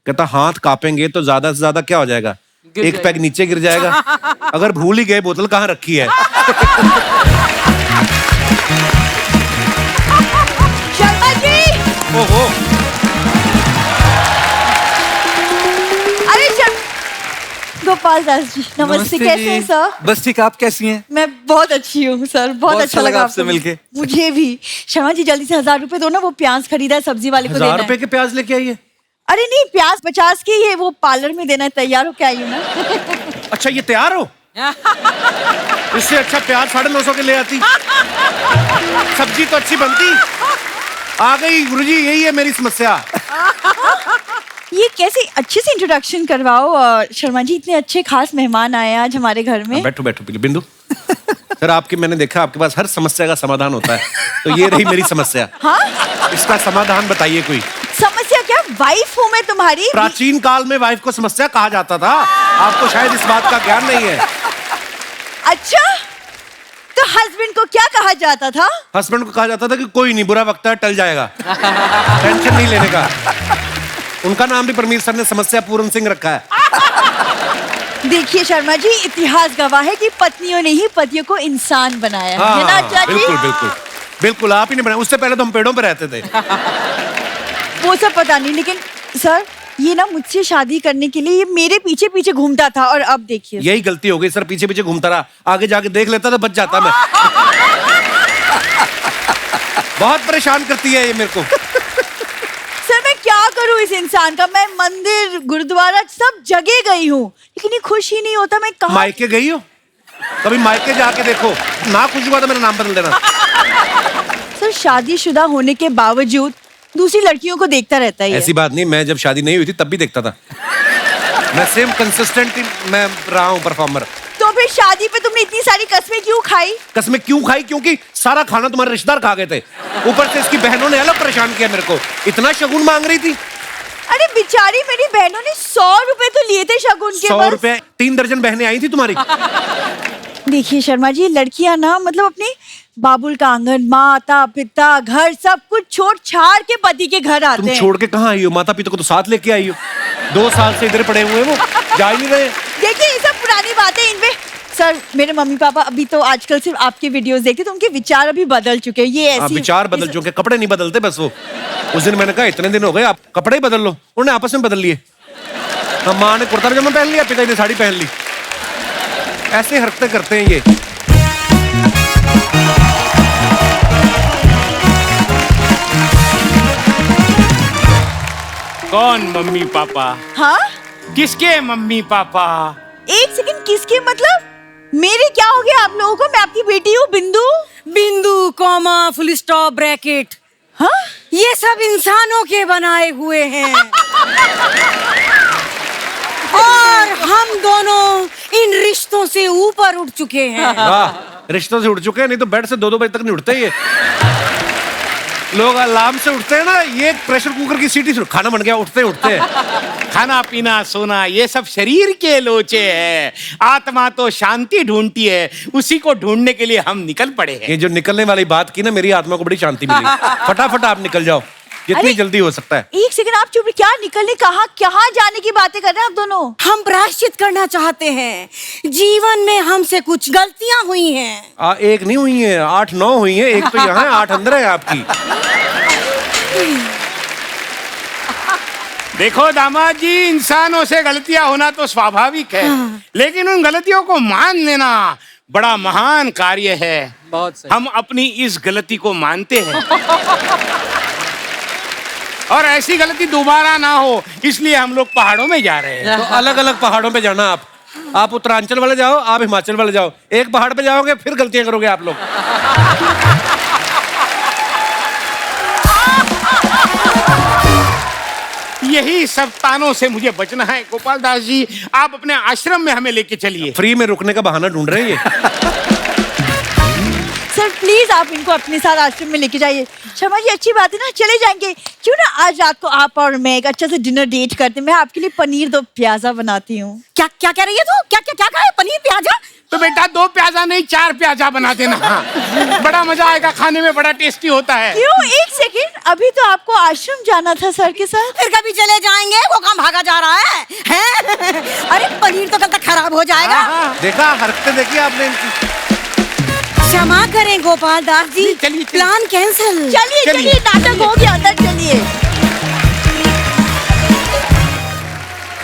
कहता हाथ कांपेंगे तो ज्यादा से ज्यादा क्या हो जाएगा, एक पैग नीचे गिर जाएगा। अगर भूल ही गए बोतल कहाँ रखी है। शर्मा जी, ओहो, अरे गोपाल दास जी, नमस्ते। कैसे हैं सर? बस ठीक, आप कैसी हैं? मैं बहुत अच्छी हूँ सर, बहुत अच्छा लगा आपसे मिलके। मुझे भी। शर्मा जी, जल्दी से 1000 रुपए दो ना, वो प्याज खरीदा है, सब्जी वाले को देना 1000 है। रुपए के प्याज लेके आइए। अरे नहीं, प्याज 50 के, ये वो पार्लर में देना है, तैयार हो के आई हूँ ना। अच्छा, ये तैयार हो? इससे अच्छा प्याज 950 के ले आती, सब्जी तो अच्छी बनती। आ गई गुरुजी, यही है मेरी समस्या। ये कैसे अच्छे से इंट्रोडक्शन करवाओ। शर्मा जी, इतने अच्छे खास मेहमान आए आज हमारे घर में। बैठो बैठो बिंदु। सर, आपकी मैंने देखा आपके पास हर समस्या का समाधान होता है, तो ये रही मेरी समस्या। हाँ? इसका समाधान बताइए कोई। समस्या क्या? वाइफ हूँ मैं तुम्हारी। प्राचीन काल में वाइफ को समस्या कहा जाता था, आपको शायद इस बात का ज्ञान नहीं है। अच्छा, तो हस्बैंड को क्या कहा जाता था? हस्बैंड को कहा जाता था कि कोई नहीं, बुरा वक्त है, टल जाएगा, टेंशन नहीं लेने का। उनका नाम भी परमीर सर ने समस्या पूर्ण सिंह रखा है। देखिए शर्मा जी, इतिहास गवाह है कि पत्नियों ने ही पतियों को इंसान बनाया है ना चाचा जी? बिल्कुल बिल्कुल बिल्कुल, आप ही ने बनाया। उससे पहले तो हम पेड़ों पे रहते थे। वो सब पता नहीं, लेकिन सर ये ना मुझसे शादी करने के लिए ये मेरे पीछे पीछे घूमता था, और अब देखिए यही गलती हो गई सर, पीछे पीछे घूमता रहा, आगे जाके देख लेता तो बच जाता मैं। बहुत परेशान करती है ये मेरे को। सर मैं क्या करूं इस इंसान का? मैं मंदिर गुरुद्वारा सब जगह गई हूँ, लेकिन ये खुश ही नहीं होता। मैं कहाँ? मायके गई हो? कभी मायके जाके देखो, ना खुश हुआ तो मेरा नाम बदल देना। सर शादीशुदा होने के बावजूद दूसरी लड़कियों को देखता रहता है। ऐसी बात नहीं, मैं जब शादी नहीं हुई थी तब भी देखता था। मैं सेम कंसिस्टेंट मैं रहा हूँ परफॉर्मर। तो फिर शादी पे तुमने इतनी सारी कस्में क्यों खाई? कसमें क्यों खाई? क्योंकि सारा खाना तुम्हारे रिश्तेदार खा गए थे, ऊपर से इसकी बहनों ने अलग परेशान किया मेरे को। इतना शगुन मांग रही थी। अरे बेचारी मेरी बहनों ने 100 रुपए तो लिए थे शगुन के। 100 रुपए? 3 दर्जन बहनें आई थी तुम्हारी। देखिए शर्मा जी, लड़कियां ना मतलब अपने बाबुल का आंगन, माता पिता, घर सब कुछ छोड़ छाड़ के पति के घर आते तुम हैं। छोड़ के कहाँ आई हो? माता पिता को तो साथ लेके आई हो। 2 साल से इधर पड़े हुए हैं, वो जा ही नहीं रहे। देखिए ये सब पुरानी बातें, इनपे सर मेरे मम्मी पापा अभी तो आजकल सिर्फ आपके वीडियोस देखते, तो उनके विचार अभी बदल चुके हैं। ये ऐसी विचार बदल चुके, कपड़े नहीं बदलते बस वो। उस दिन मैंने कहा इतने दिन हो गए, आप कपड़े ही बदल लो, उन्होंने आपस में बदल लिए। माँ ने कुर्ता पजामा पहन लिया, पिता ने साड़ी पहन ली। ऐसे हरकतें करते हैं ये। कौन मम्मी पापा? हाँ किसके मम्मी पापा? एक सेकंड, किसके मतलब? मेरे क्या हो गया आप लोगों को? मैं आपकी बेटी हूँ बिंदु। बिंदु कॉमा फुल स्टॉप ब्रैकेट, हाँ ये सब इंसानों के बनाए हुए हैं। और हम दोनों इन रिश्तों से ऊपर उठ चुके हैं। वाह, रिश्तों से उठ चुके हैं, नहीं तो बेड से 2-2 बजे तक नहीं उठते ये लोग। अलार्म से उठते हैं ना, ये प्रेशर कुकर की सीटी से खाना बन गया, उठते उठते हैं। खाना पीना सोना ये सब शरीर के लोचे हैं, आत्मा तो शांति ढूंढती है, उसी को ढूंढने के लिए हम निकल पड़े हैं। ये जो निकलने वाली बात की ना, मेरी आत्मा को बड़ी शांति मिली। फटाफट आप निकल जाओ, जितनी अरे, जल्दी हो सकता है। एक सेकंड आप चुप, क्या निकलने? कहाँ जाने की बातें कर रहे हैं आप दोनों? हम प्रायश्चित करना चाहते हैं। जीवन में हमसे कुछ गलतियां हुई हैं। एक नहीं हुई है, 8-9 हुई है। एक तो यहाँ है, 8 अंदर है आपकी। देखो दामाद जी, इंसानों से गलतियां होना तो स्वाभाविक है, लेकिन उन गलतियों को मान लेना बड़ा महान कार्य है। बहुत सही। हम अपनी इस गलती को मानते हैं और ऐसी गलती दोबारा ना हो, इसलिए हम लोग पहाड़ों में जा रहे हैं। तो अलग अलग पहाड़ों पे जाना आप उत्तरांचल वाले जाओ, आप हिमाचल वाले जाओ। एक पहाड़ पे जाओगे फिर गलतियां करोगे आप लोग। यही सब तानों से मुझे बचना है। गोपाल दास जी, आप अपने आश्रम में हमें लेके चलिए। फ्री में रुकने का बहाना ढूंढ रहे हैं ये। सर प्लीज आप इनको अपने साथ आश्रम में लेके जाइए। शर्मा जी अच्छी बात है ना, चले जाएंगे। क्यों ना आज रात को आप और मैं एक अच्छा सा डिनर डेट करते हैं। मैं आपके लिए पनीर 2 प्याजा बनाती हूँ। क्या क्या कह रही है तू? क्या क्या क्या कहा है? पनीर प्याजा? तो बेटा 2 प्याजा नहीं 4 प्याजा बना देना। बड़ा मजा आएगा, खाने में बड़ा टेस्टी होता है। क्यों? एक सेकंड, अभी तो आपको आश्रम जाना था सर के साथ। फिर कभी चले जाएंगे, वो काम भागा जा रहा है, हैं? अरे पनीर तो कल तक खराब हो जाएगा। देखा, हरकतें देखी आपने इनकी। क्षमा करें गोपाल दास जी, चलिए, चलिए। Plan cancel. चलिए नाटक हो गया, अंदर चलिए।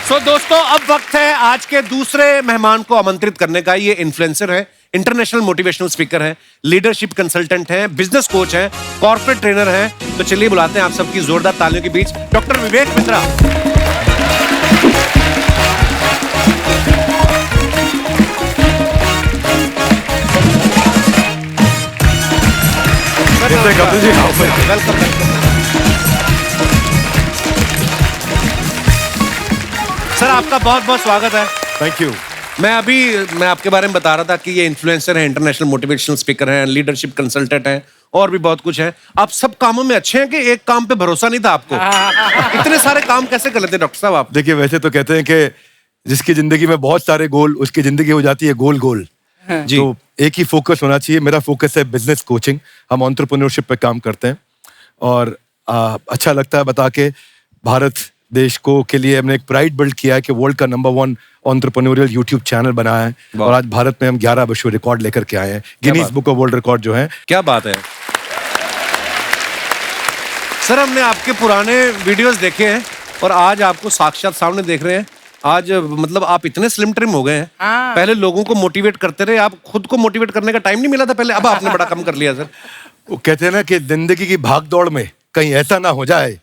सो दोस्तों, अब वक्त है आज के दूसरे मेहमान को आमंत्रित करने का। ये इन्फ्लुएंसर है, इंटरनेशनल मोटिवेशनल स्पीकर है, लीडरशिप कंसल्टेंट है, बिजनेस कोच है, कॉर्पोरेट ट्रेनर है। तो चलिए बुलाते हैं आप सबकी जोरदार तालियों के बीच डॉक्टर विवेक मित्रा। वेलकम। सर आपका बहुत बहुत स्वागत है। Thank you. मैं आपके बारे में बता रहा था कि ये इन्फ्लुएंसर है, इंटरनेशनल मोटिवेशनल स्पीकर हैं, लीडरशिप कंसल्टेंट हैं और भी बहुत कुछ है। आप सब कामों में अच्छे हैं कि एक काम पे भरोसा नहीं था आपको? इतने सारे काम कैसे कर लेते हैं डॉक्टर साहब आप? देखिए, वैसे तो कहते हैं कि जिसकी जिंदगी में बहुत सारे गोल, उसकी जिंदगी हो जाती है गोल गोल। जी। तो एक ही फोकस होना चाहिए। मेरा फोकस है बिजनेस कोचिंग, हम एंटरप्रेन्योरशिप पे काम करते हैं और अच्छा लगता है बता के। भारत देश को के लिए हमने एक प्राइड बिल्ड किया है कि वर्ल्ड का नंबर 1 एंटरप्रेन्योरियल यूट्यूब चैनल बनाया है और आज भारत में हम 11 विश्व रिकॉर्ड लेकर के आए हैं, Guinness book of world record जो है। क्या बात है सर, हमने आपके पुराने वीडियोस देखे हैं और आज आपको साक्षात सामने देख रहे हैं। आज मतलब आप इतने स्लिम ट्रिम हो गए हैं। पहले लोगों को मोटिवेट करते रहे, आप खुद को मोटिवेट करने का टाइम नहीं मिला था पहले, अब आपने बड़ा कम कर लिया सर। वो कहते हैं ना कि जिंदगी की भाग दौड़ में कहीं ऐसा ना हो जाए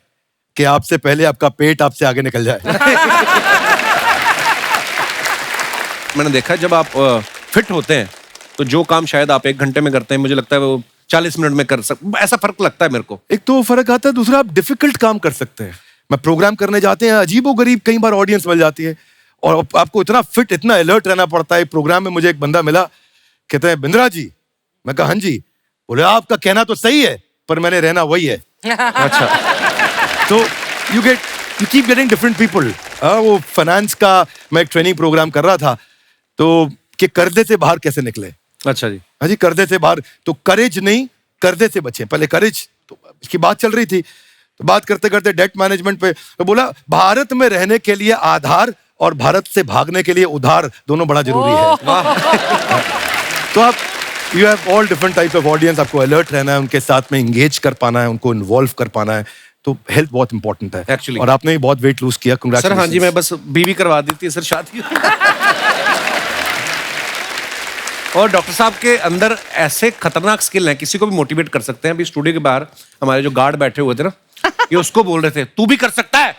कि आपसे पहले आपका पेट आपसे आगे निकल जाए। मैंने देखा है, जब आप फिट होते हैं तो जो काम शायद आप 1 घंटे में करते हैं, मुझे लगता है वो 40 मिनट में कर ऐसा फर्क लगता है मेरे को। एक तो फर्क आता है, दूसरा आप डिफिकल्ट काम कर सकते हैं। मैं प्रोग्राम करने जाते हैं, अजीबोगरीब कई बार ऑडियंस मिल जाती है और आपको इतना फिट, इतना अलर्ट रहना पड़ता है। प्रोग्राम में मुझे एक बंदा मिला, कहते हैं बिंद्रा जी। मैं कहा हाँ जी। बोले आपका कहना तो सही है पर मैंने रहना वही है। अच्छा। तो you keep getting different people. वो फाइनेंस का मैं एक ट्रेनिंग प्रोग्राम कर रहा था, तो कि कर्जे से बाहर कैसे निकले। अच्छा जी। हाँ जी, कर्जे से बाहर, तो करेज नहीं, कर्जे से बचे। पहले करेज तो इसकी बात चल रही थी, तो बात करते करते डेट मैनेजमेंट पे तो बोला भारत में रहने के लिए आधार और भारत से भागने के लिए उधार दोनों बड़ा जरूरी है। तो आप you have all different types of audience, आपको अलर्ट रहना है, उनके साथ में इंगेज कर पाना है, उनको इन्वॉल्व कर पाना है। तो हेल्थ बहुत इंपॉर्टेंट है Actually. और आपने भी बहुत वेट लूज किया। सर हाँ जी, मैं बस बीवी करवा दी थी सर शादी। और डॉक्टर साहब के अंदर ऐसे खतरनाक स्किल हैं, किसी को भी मोटिवेट कर सकते हैं। अभी स्टूडियो के बाहर हमारे जो गार्ड बैठे हुए थे ना, ये उसको बोल रहे थे तू भी कर सकता है,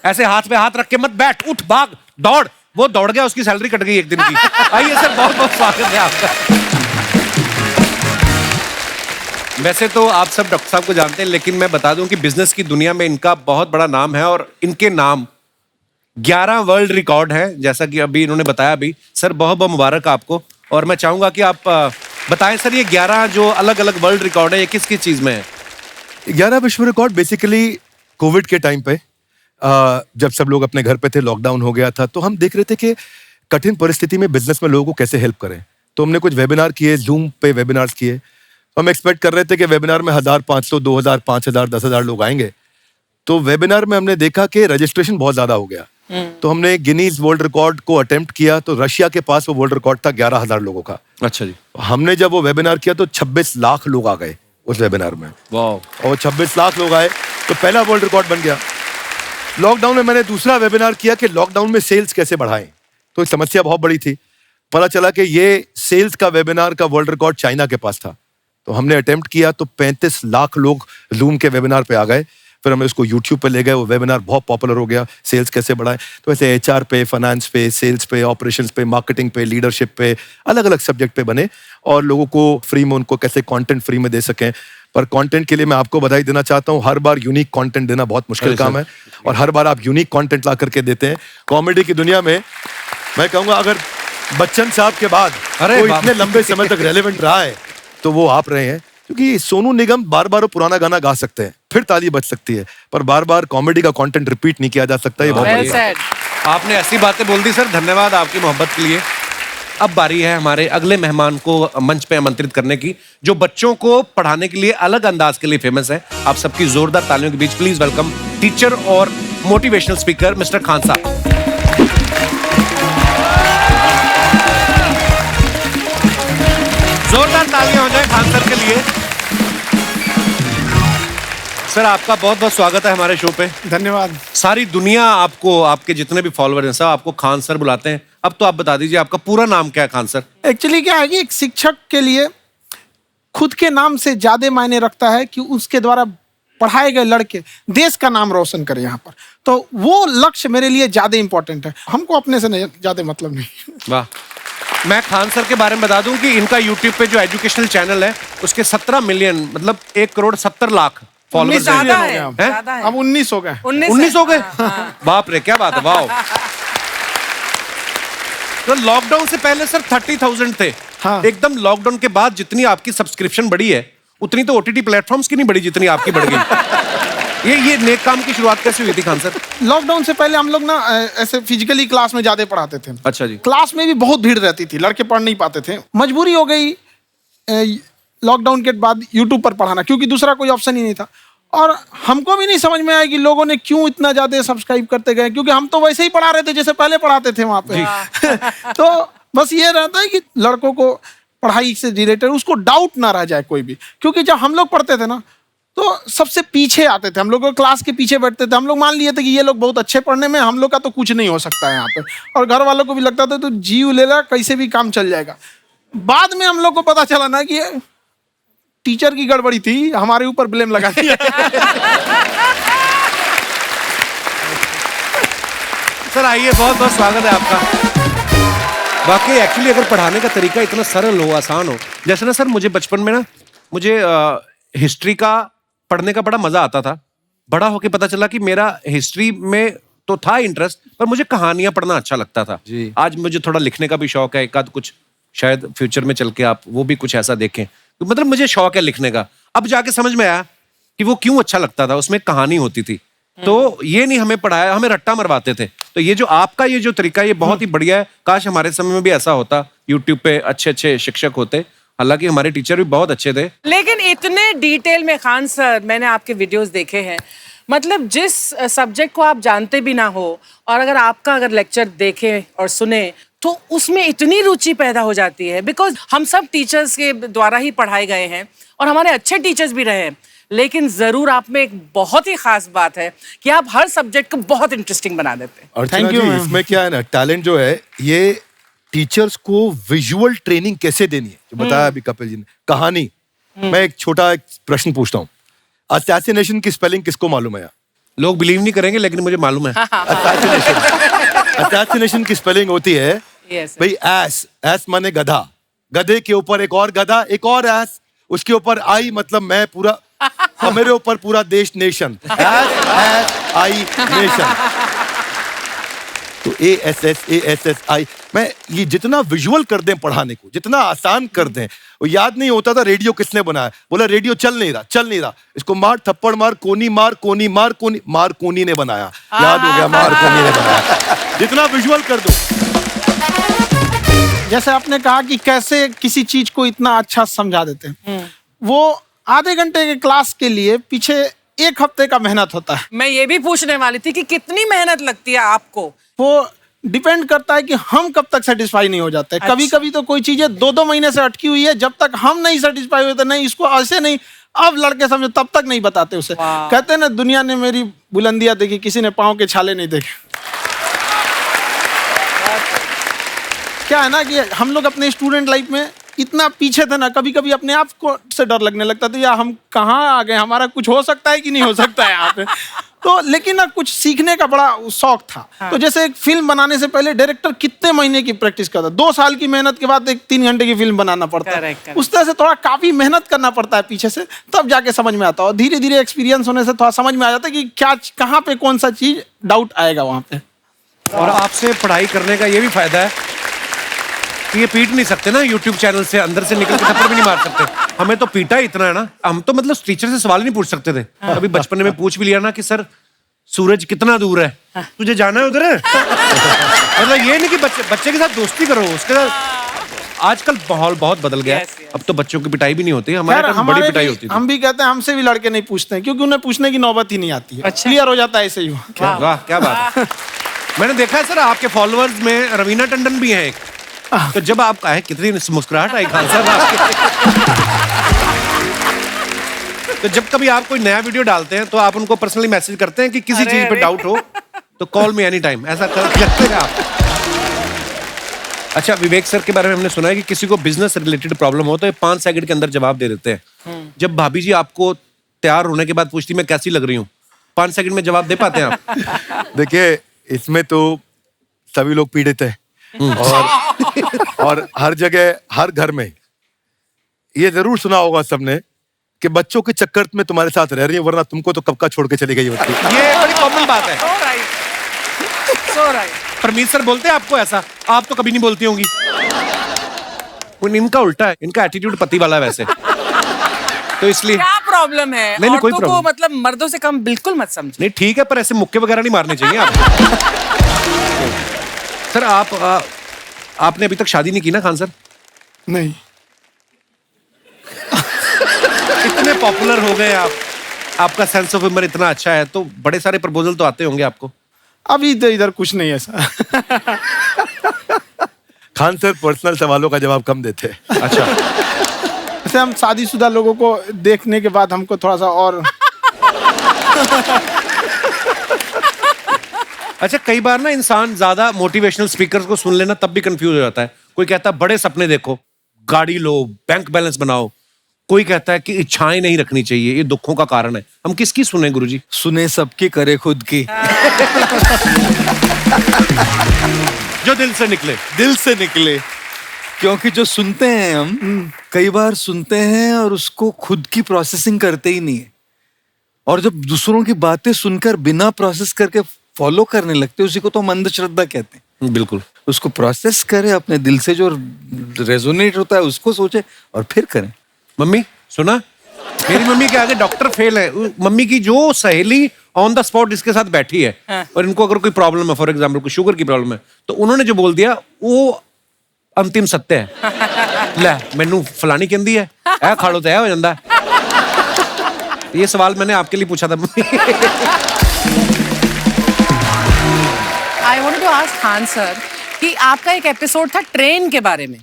ऐसे हाथ पे हाथ रख के मत बैठ, उठ भाग दौड़। वो दौड़ गया, उसकी सैलरी कट गई 1 दिन की। आइए सर, बहुत बहुत स्वागत है आपका। वैसे तो आप सब डॉक्टर साहब को जानते हैं, लेकिन मैं बता दूं कि बिजनेस की दुनिया में इनका बहुत बड़ा नाम है और इनके नाम 11 वर्ल्ड रिकॉर्ड है, जैसा कि अभी इन्होंने बताया। अभी सर बहुत बहुत मुबारक आपको। और मैं चाहूंगा कि आप बताएं सर, ये 11 जो अलग अलग वर्ल्ड रिकॉर्ड है, ये किस किस चीज में है? 11 विश्व रिकॉर्ड बेसिकली कोविड के टाइम पे जब सब लोग अपने घर पे थे, लॉकडाउन हो गया था, तो हम देख रहे थे कि कठिन परिस्थिति में बिजनेस में लोगों को कैसे हेल्प करें। तो हमने कुछ वेबिनार किए, जूम पे वेबिनार्स किए। हम एक्सपेक्ट कर रहे थे कि वेबिनार में 1500, 2000, 5000, 10,000 लोग आएंगे। तो वेबिनार में हमने देखा कि रजिस्ट्रेशन बहुत ज्यादा हो गया। तो हमने गिनीज वर्ल्ड रिकॉर्ड को अटेम्प्ट किया, तो रशिया के पास वो वर्ल्ड रिकॉर्ड था 11,000 लोगों का। अच्छा जी। हमने जब वो वेबिनार किया तो 26 लाख लोग आ गए उस वेबिनार में। वाह। और 26 लाख लोग आए तो पहला वर्ल्ड रिकॉर्ड बन गया। लॉकडाउन में मैंने दूसरा वेबिनार किया कि लॉकडाउन में सेल्स कैसे बढ़ाएं। तो एक समस्या बहुत बड़ी थी। पता चला कि ये सेल्स का वेबिनार का वर्ल्ड रिकॉर्ड चाइना के पास था। तो हमने अटेम्प्ट किया तो 35 लाख लोग जूम के वेबिनार पे आ गए। फिर हमने उसको यूट्यूब पे ले गए, वो वेबिनार बहुत पॉपुलर हो गया, सेल्स कैसे बढ़ाएं। तो ऐसे HR पे, फाइनेंस पे, सेल्स पे, ऑपरेशंस पे, मार्केटिंग पे, लीडरशिप पे, अलग अलग सब्जेक्ट पे बने और लोगों को फ्री में, उनको कैसे कंटेंट फ्री में दे सकें। पर कंटेंट के लिए मैं आपको बधाई देना चाहता हूँ। हर बार यूनिक कंटेंट देना बहुत मुश्किल काम है और हर बार आप यूनिक कंटेंट ला करके देते हैं। कॉमेडी की दुनिया में मैं कहूँगा अगर बच्चन साहब के बाद कोई इतने लंबे समय तक रेलेवेंट रहा है तो वो आप रहे हैं। क्योंकि सोनू निगम बार बार पुराना गाना गा सकते हैं, फिर ताली बज सकती है, पर बार बार कॉमेडी का कंटेंट रिपीट नहीं किया जा सकता। ये बहुत Well बढ़िया है। said. आपने ऐसी बातें बोल दी सर, धन्यवाद आपकी मोहब्बत के लिए। अब बारी है हमारे अगले मेहमान को मंच पे आमंत्रित करने की, जो बच्चों को पढ़ाने के लिए अलग अंदाज के लिए फेमस है। आप सबकी जोरदार तालियों के बीच प्लीज वेलकम टीचर और मोटिवेशनल स्पीकर मिस्टर खान साहब। जोरदार तालियां हो जाए खान सर के लिए। सर आपका बहुत बहुत स्वागत है हमारे शो पे। धन्यवाद। सारी दुनिया आपको, आपके जितने भी फॉलोअर हैं सब आपको खान सर बुलाते हैं। अब तो आप बता दीजिए आपका पूरा नाम क्या है खान सर? एक्चुअली क्या है कि एक शिक्षक के लिए खुद के नाम से ज्यादा मायने रखता है कि उसके द्वारा पढ़ाए गए लड़के देश का नाम रोशन करें यहाँ पर। तो वो लक्ष्य मेरे लिए ज्यादा इंपॉर्टेंट है, हमको अपने से नहीं ज्यादा मतलब नहीं। वाह। मैं खान सर के बारे में बता दूं कि इनका यूट्यूब पे जो एजुकेशनल चैनल है उसके 17 मिलियन मतलब 1,70,00,000 फॉलोअर्स ज्यादा हैं। है, ज्यादा है। अब 19 हो गए। 19 हो गए? बाप रे, क्या बात है, वाह। तो लॉकडाउन से पहले सर 30,000 थे। हाँ। एकदम लॉकडाउन के बाद जितनी आपकी सब्सक्रिप्शन बढ़ी है उतनी तो OTT प्लेटफॉर्म्स की नहीं बढ़ी जितनी आपकी बढ़ गई। ये नेक काम की शुरुआत कैसे हुई थी खान सर? लॉकडाउन से पहले हम लोग ना ऐसे फिजिकली क्लास में ज्यादा पढ़ाते थे। अच्छा जी। क्लास में भी बहुत भीड़ रहती थी, लड़के पढ़ नहीं पाते थे। मजबूरी हो गई लॉकडाउन के बाद यूट्यूब पर पढ़ाना, क्योंकि दूसरा कोई ऑप्शन ही नहीं था। और हमको भी नहीं समझ में आया कि लोगों ने क्यों इतना ज्यादा सब्सक्राइब करते गए, क्योंकि हम तो वैसे ही पढ़ा रहे थे जैसे पहले पढ़ाते थे वहां पे। तो बस ये रहता है कि लड़कों को पढ़ाई से रिलेटेड उसको डाउट ना रह जाए कोई भी, क्योंकि जब हम लोग पढ़ते थे ना तो सबसे पीछे आते थे, हम लोग क्लास के पीछे बैठते थे। हम लोग मान लिए थे कि ये लोग बहुत अच्छे पढ़ने में, हम लोग का तो कुछ नहीं हो सकता है यहाँ पे। और घर वालों को भी लगता था तो जीव ले ला, कैसे भी काम चल जाएगा। बाद में हम लोग को पता चला ना कि ये टीचर की गड़बड़ी थी, हमारे ऊपर ब्लेम लगा दिया। सर आइए, बहुत बहुत स्वागत है आपका। वाकई एक्चुअली अगर पढ़ाने का तरीका इतना सरल हो, आसान हो, जैसे ना सर मुझे बचपन में ना मुझे हिस्ट्री का पढ़ने का बड़ा मजा आता था। बड़ा होके पता चला कि मेरा हिस्ट्री में तो था इंटरेस्ट, पर मुझे कहानियां पढ़ना अच्छा लगता था जी। आज मुझे थोड़ा लिखने का भी शौक है, एक आध कुछ शायद फ्यूचर में चल के आप वो भी कुछ ऐसा देखें। तो मतलब मुझे शौक है लिखने का। अब जाके समझ में आया कि वो क्यों अच्छा लगता था, उसमें कहानी होती थी। तो ये नहीं हमें पढ़ाया, हमें रट्टा मरवाते थे। तो ये जो आपका ये जो तरीका है ये बहुत ही बढ़िया है। काश हमारे समय में भी ऐसा होता, यूट्यूब पे अच्छे अच्छे शिक्षक होते। हालांकि हमारे टीचर भी बहुत अच्छे थे। लेकिन इतने डिटेल में खान सर, मैंने आपके वीडियोस देखे हैं, मतलब जिस सब्जेक्ट को आप जानते भी ना हो और अगर लेक्चर देखें और सुने तो उसमें इतनी रुचि पैदा हो जाती है। बिकॉज हम सब टीचर्स के द्वारा ही पढ़ाए गए हैं और हमारे अच्छे टीचर्स भी रहे हैं, लेकिन जरूर आप में एक बहुत ही खास बात है कि आप हर सब्जेक्ट को बहुत इंटरेस्टिंग बना देते हैं। अर्चना जी, इसमें क्या है ना, टैलेंट जो है ये टीचर्स को विजुअल ट्रेनिंग कैसे देनी है, जो बताया अभी कपिल जी ने। कहानी, मैं एक छोटा प्रश्न पूछता हूँ। असैसिनेशन की स्पेलिंग किसको मालूम है? लोग बिलीव नहीं करेंगे लेकिन मुझे मालूम है। असैसिनेशन की स्पेलिंग होती है Yes, भाई एस माने गधा, गधे के ऊपर एक और गधा, एक और एस, उसके ऊपर आई मतलब मैं पूरा, और मेरे ऊपर पूरा देश नेशन। S I nation. तो ASSASSI, मैं ये जितना विजुअल कर दें पढ़ाने को, जितना आसान कर दें। वो याद नहीं होता था रेडियो किसने बनाया, बोला रेडियो चल नहीं रहा, इसको मार थप्पड़ मार, कोनी मार, कोनी मार, मार कोनी ने बनाया। याद हो गया, मार कोनी ने बनाया। जितना विजुअल कर दो। जैसे आपने कहा कि कैसे किसी चीज को इतना अच्छा समझा देते हैं, वो आधे घंटे के क्लास के लिए पीछे 1 हफ्ते का मेहनत होता है। मैं ये भी पूछने वाली थी कि कितनी मेहनत लगती है आपको। वो डिपेंड करता है कि हम कब तक सेटिस्फाई नहीं हो जाते। कभी कभी तो कोई चीजें 2-2 महीने से अटकी हुई है, जब तक हम नहीं सेटिस्फाई होते, नहीं इसको ऐसे नहीं, अब लड़के समझो तब तक नहीं बताते उसे। कहते हैं ना, दुनिया ने मेरी बुलंदियां देखी, किसी ने पाँव के छाले नहीं देखे। क्या है ना कि हम लोग अपने स्टूडेंट लाइफ में इतना पीछे थे ना, कभी कभी अपने आप को से डर लगने लगता था, यार हम कहाँ आ गए, हमारा कुछ हो सकता है कि नहीं हो सकता है यहाँ पे। तो लेकिन ना कुछ सीखने का बड़ा शौक था। तो जैसे एक फिल्म बनाने से पहले डायरेक्टर कितने महीने की प्रैक्टिस करता है, 2 साल की मेहनत के बाद एक 3 घंटे की फिल्म बनाना पड़ता है। उस तरह से थोड़ा काफी मेहनत करना पड़ता है पीछे से, तब जाके समझ में आता है। और धीरे धीरे एक्सपीरियंस होने से थोड़ा समझ में आ जाता है कि क्या, कहाँ पे कौन सा चीज डाउट आएगा वहां पे। और आपसे पढ़ाई करने का ये भी फायदा है कि ये पीट नहीं सकते ना यूट्यूब चैनल से, अंदर से निकल के थप्पड़ भी नहीं मार सकते। हमें तो पीटा इतना है ना, हम तो मतलब टीचर से सवाल नहीं पूछ सकते थे। अभी बचपन में पूछ भी लिया ना कि सर सूरज कितना दूर है, तुझे जाना है उधर है। मतलब ये नहीं कि बच्चे के साथ दोस्ती करो, उसके साथ आजकल माहौल बहुत बदल गया है। अब तो बच्चों की पिटाई भी नहीं होती, हमारे टाइम बड़ी पिटाई होती थी। हम भी कहते हैं, हमसे भी लड़के नहीं पूछते हैं, क्योंकि उन्हें पूछने की नौबत ही नहीं आती है। क्लियर हो जाता है ऐसे ही। वाह क्या बात है। मैंने देखा है सर आपके फॉलोअर्स में रवीना टंडन भी है एक। तो जब आप कहे, कितनी मुस्कुराहट आई खान साहब आपके। तो जब कभी आप कोई नया वीडियो डालते हैं तो आप उनको पर्सनली मैसेज करते हैं कि किसी चीज पे डाउट हो तो कॉल मी एनी टाइम, ऐसा करते हैं आप? अच्छा, विवेक सर के बारे में हमने सुना है कि किसी को बिजनेस रिलेटेड प्रॉब्लम हो तो ये 5 सेकंड के अंदर जवाब दे देते हैं। जब भाभी जी आपको तैयार होने के बाद पूछती मैं कैसी लग रही हूँ, 5 सेकंड में जवाब दे पाते हैं आप? देखिए, इसमें तो सभी लोग पीड़ित हैं और हर जगह, हर घर में ये जरूर सुना होगा सबने कि बच्चों के चक्कर में तुम्हारे साथ रह रही है, वरना तुमको तो कब का छोड़ के चली गई होती। ये बड़ी कॉमन बात है। परमीत सर बोलते हैं आपको ऐसा? आप तो कभी नहीं बोलती होंगी। इनका उल्टा है, इनका एटीट्यूड पति वाला है वैसे। तो इसलिए क्या प्रॉब्लम है? नहीं, कोई औरतों को problem। मतलब मर्दों से कम बिल्कुल मत समझो। नहीं ठीक है, पर ऐसे मुक्के वगैरह नहीं मारने चाहिए आपको। सर आपने अभी तक शादी नहीं की ना खान सर? नहीं, इतने पॉपुलर हो गए आप, आपका सेंस ऑफ ह्यूमर इतना अच्छा है, तो बड़े सारे प्रपोजल तो आते होंगे आपको। अभी तो इधर कुछ नहीं ऐसा। खान सर पर्सनल सवालों का जवाब कम देते हैं। अच्छा, वैसे हम शादीशुदा लोगों को देखने के बाद हमको थोड़ा सा और अच्छा कई बार ना इंसान ज्यादा मोटिवेशनल स्पीकर्स को सुन लेना तब भी कंफ्यूज हो जाता है। कोई कहता है बड़े सपने देखो, गाड़ी लो, बैंक बैलेंस बनाओ। कोई कहता है कि इच्छाएं नहीं रखनी चाहिए, ये दुखों का कारण है। हम किसकी सुने गुरुजी? सुने सबकी करे खुद की। जो दिल से निकले। दिल से निकले, क्योंकि जो सुनते हैं हम कई बार सुनते हैं और उसको खुद की प्रोसेसिंग करते ही नहीं है, और जब दूसरों की बातें सुनकर बिना प्रोसेस करके फॉलो करने लगते हैं, उसी को तो हम अंधश्रद्धा कहते हैं। बिल्कुल। उसको प्रोसेस करें, अपने दिल से जो रेजोनेट होता है उसको सोचे और फिर करें। मम्मी सुना, मेरी मम्मी के आगे डॉक्टर फेल है। मम्मी की जो सहेली ऑन द स्पॉट इसके साथ बैठी है, और इनको अगर कोई प्रॉब्लम है, फॉर एग्जाम्पल कोई शुगर की प्रॉब्लम है, तो उन्होंने जो बोल दिया वो अंतिम सत्य है। ले मैनू फलानी कहती है, ऐ खाड़ो तो ऐ हो जाता है। ये सवाल मैंने आपके लिए पूछा था mummy. I want to ask Khan sir कि आपका एक एपिसोड था ट्रेन के बारे में,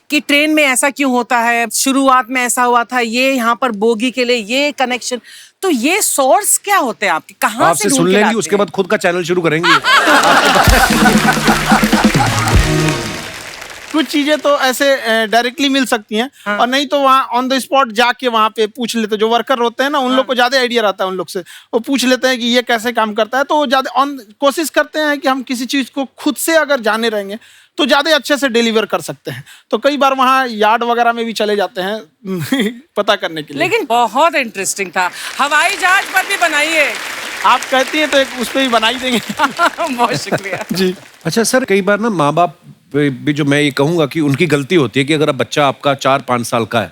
कि ट्रेन में ऐसा क्यों होता है, शुरुआत में ऐसा हुआ था, ये यहाँ पर बोगी के लिए ये कनेक्शन, तो ये सोर्स क्या होते हैं आपके, कहाँ से आपसे ढूंढ सुन के लेंगी, लाते उसके हैं? बाद खुद का चैनल शुरू करेंगी। कुछ चीजें तो ऐसे डायरेक्टली मिल सकती हैं, और नहीं तो वहाँ ऑन द स्पॉट जाके वहाँ पे पूछ लेते, जो वर्कर होते हैं ना उन लोग को ज्यादा आइडिया रहता है, उन लोग से वो पूछ लेते हैं कि ये कैसे काम करता है, तो वो ज्यादा कोशिश करते हैं कि हम किसी चीज को खुद से अगर जाने रहेंगे तो ज्यादा अच्छे से डिलीवर कर सकते हैं। तो कई बार वहाँ यार्ड वगैरह में भी चले जाते हैं पता करने के लिए। लेकिन बहुत इंटरेस्टिंग था, हवाई जहाज पर भी बनाइए। आप कहती हैं तो एक उस पर भी बना ही देंगे। बहुत शुक्रिया जी। अच्छा सर, कई बार ना माँ बाप भी, जो मैं ये कहूंगा कि उनकी गलती होती है कि अगर बच्चा आपका 4-5 साल का है,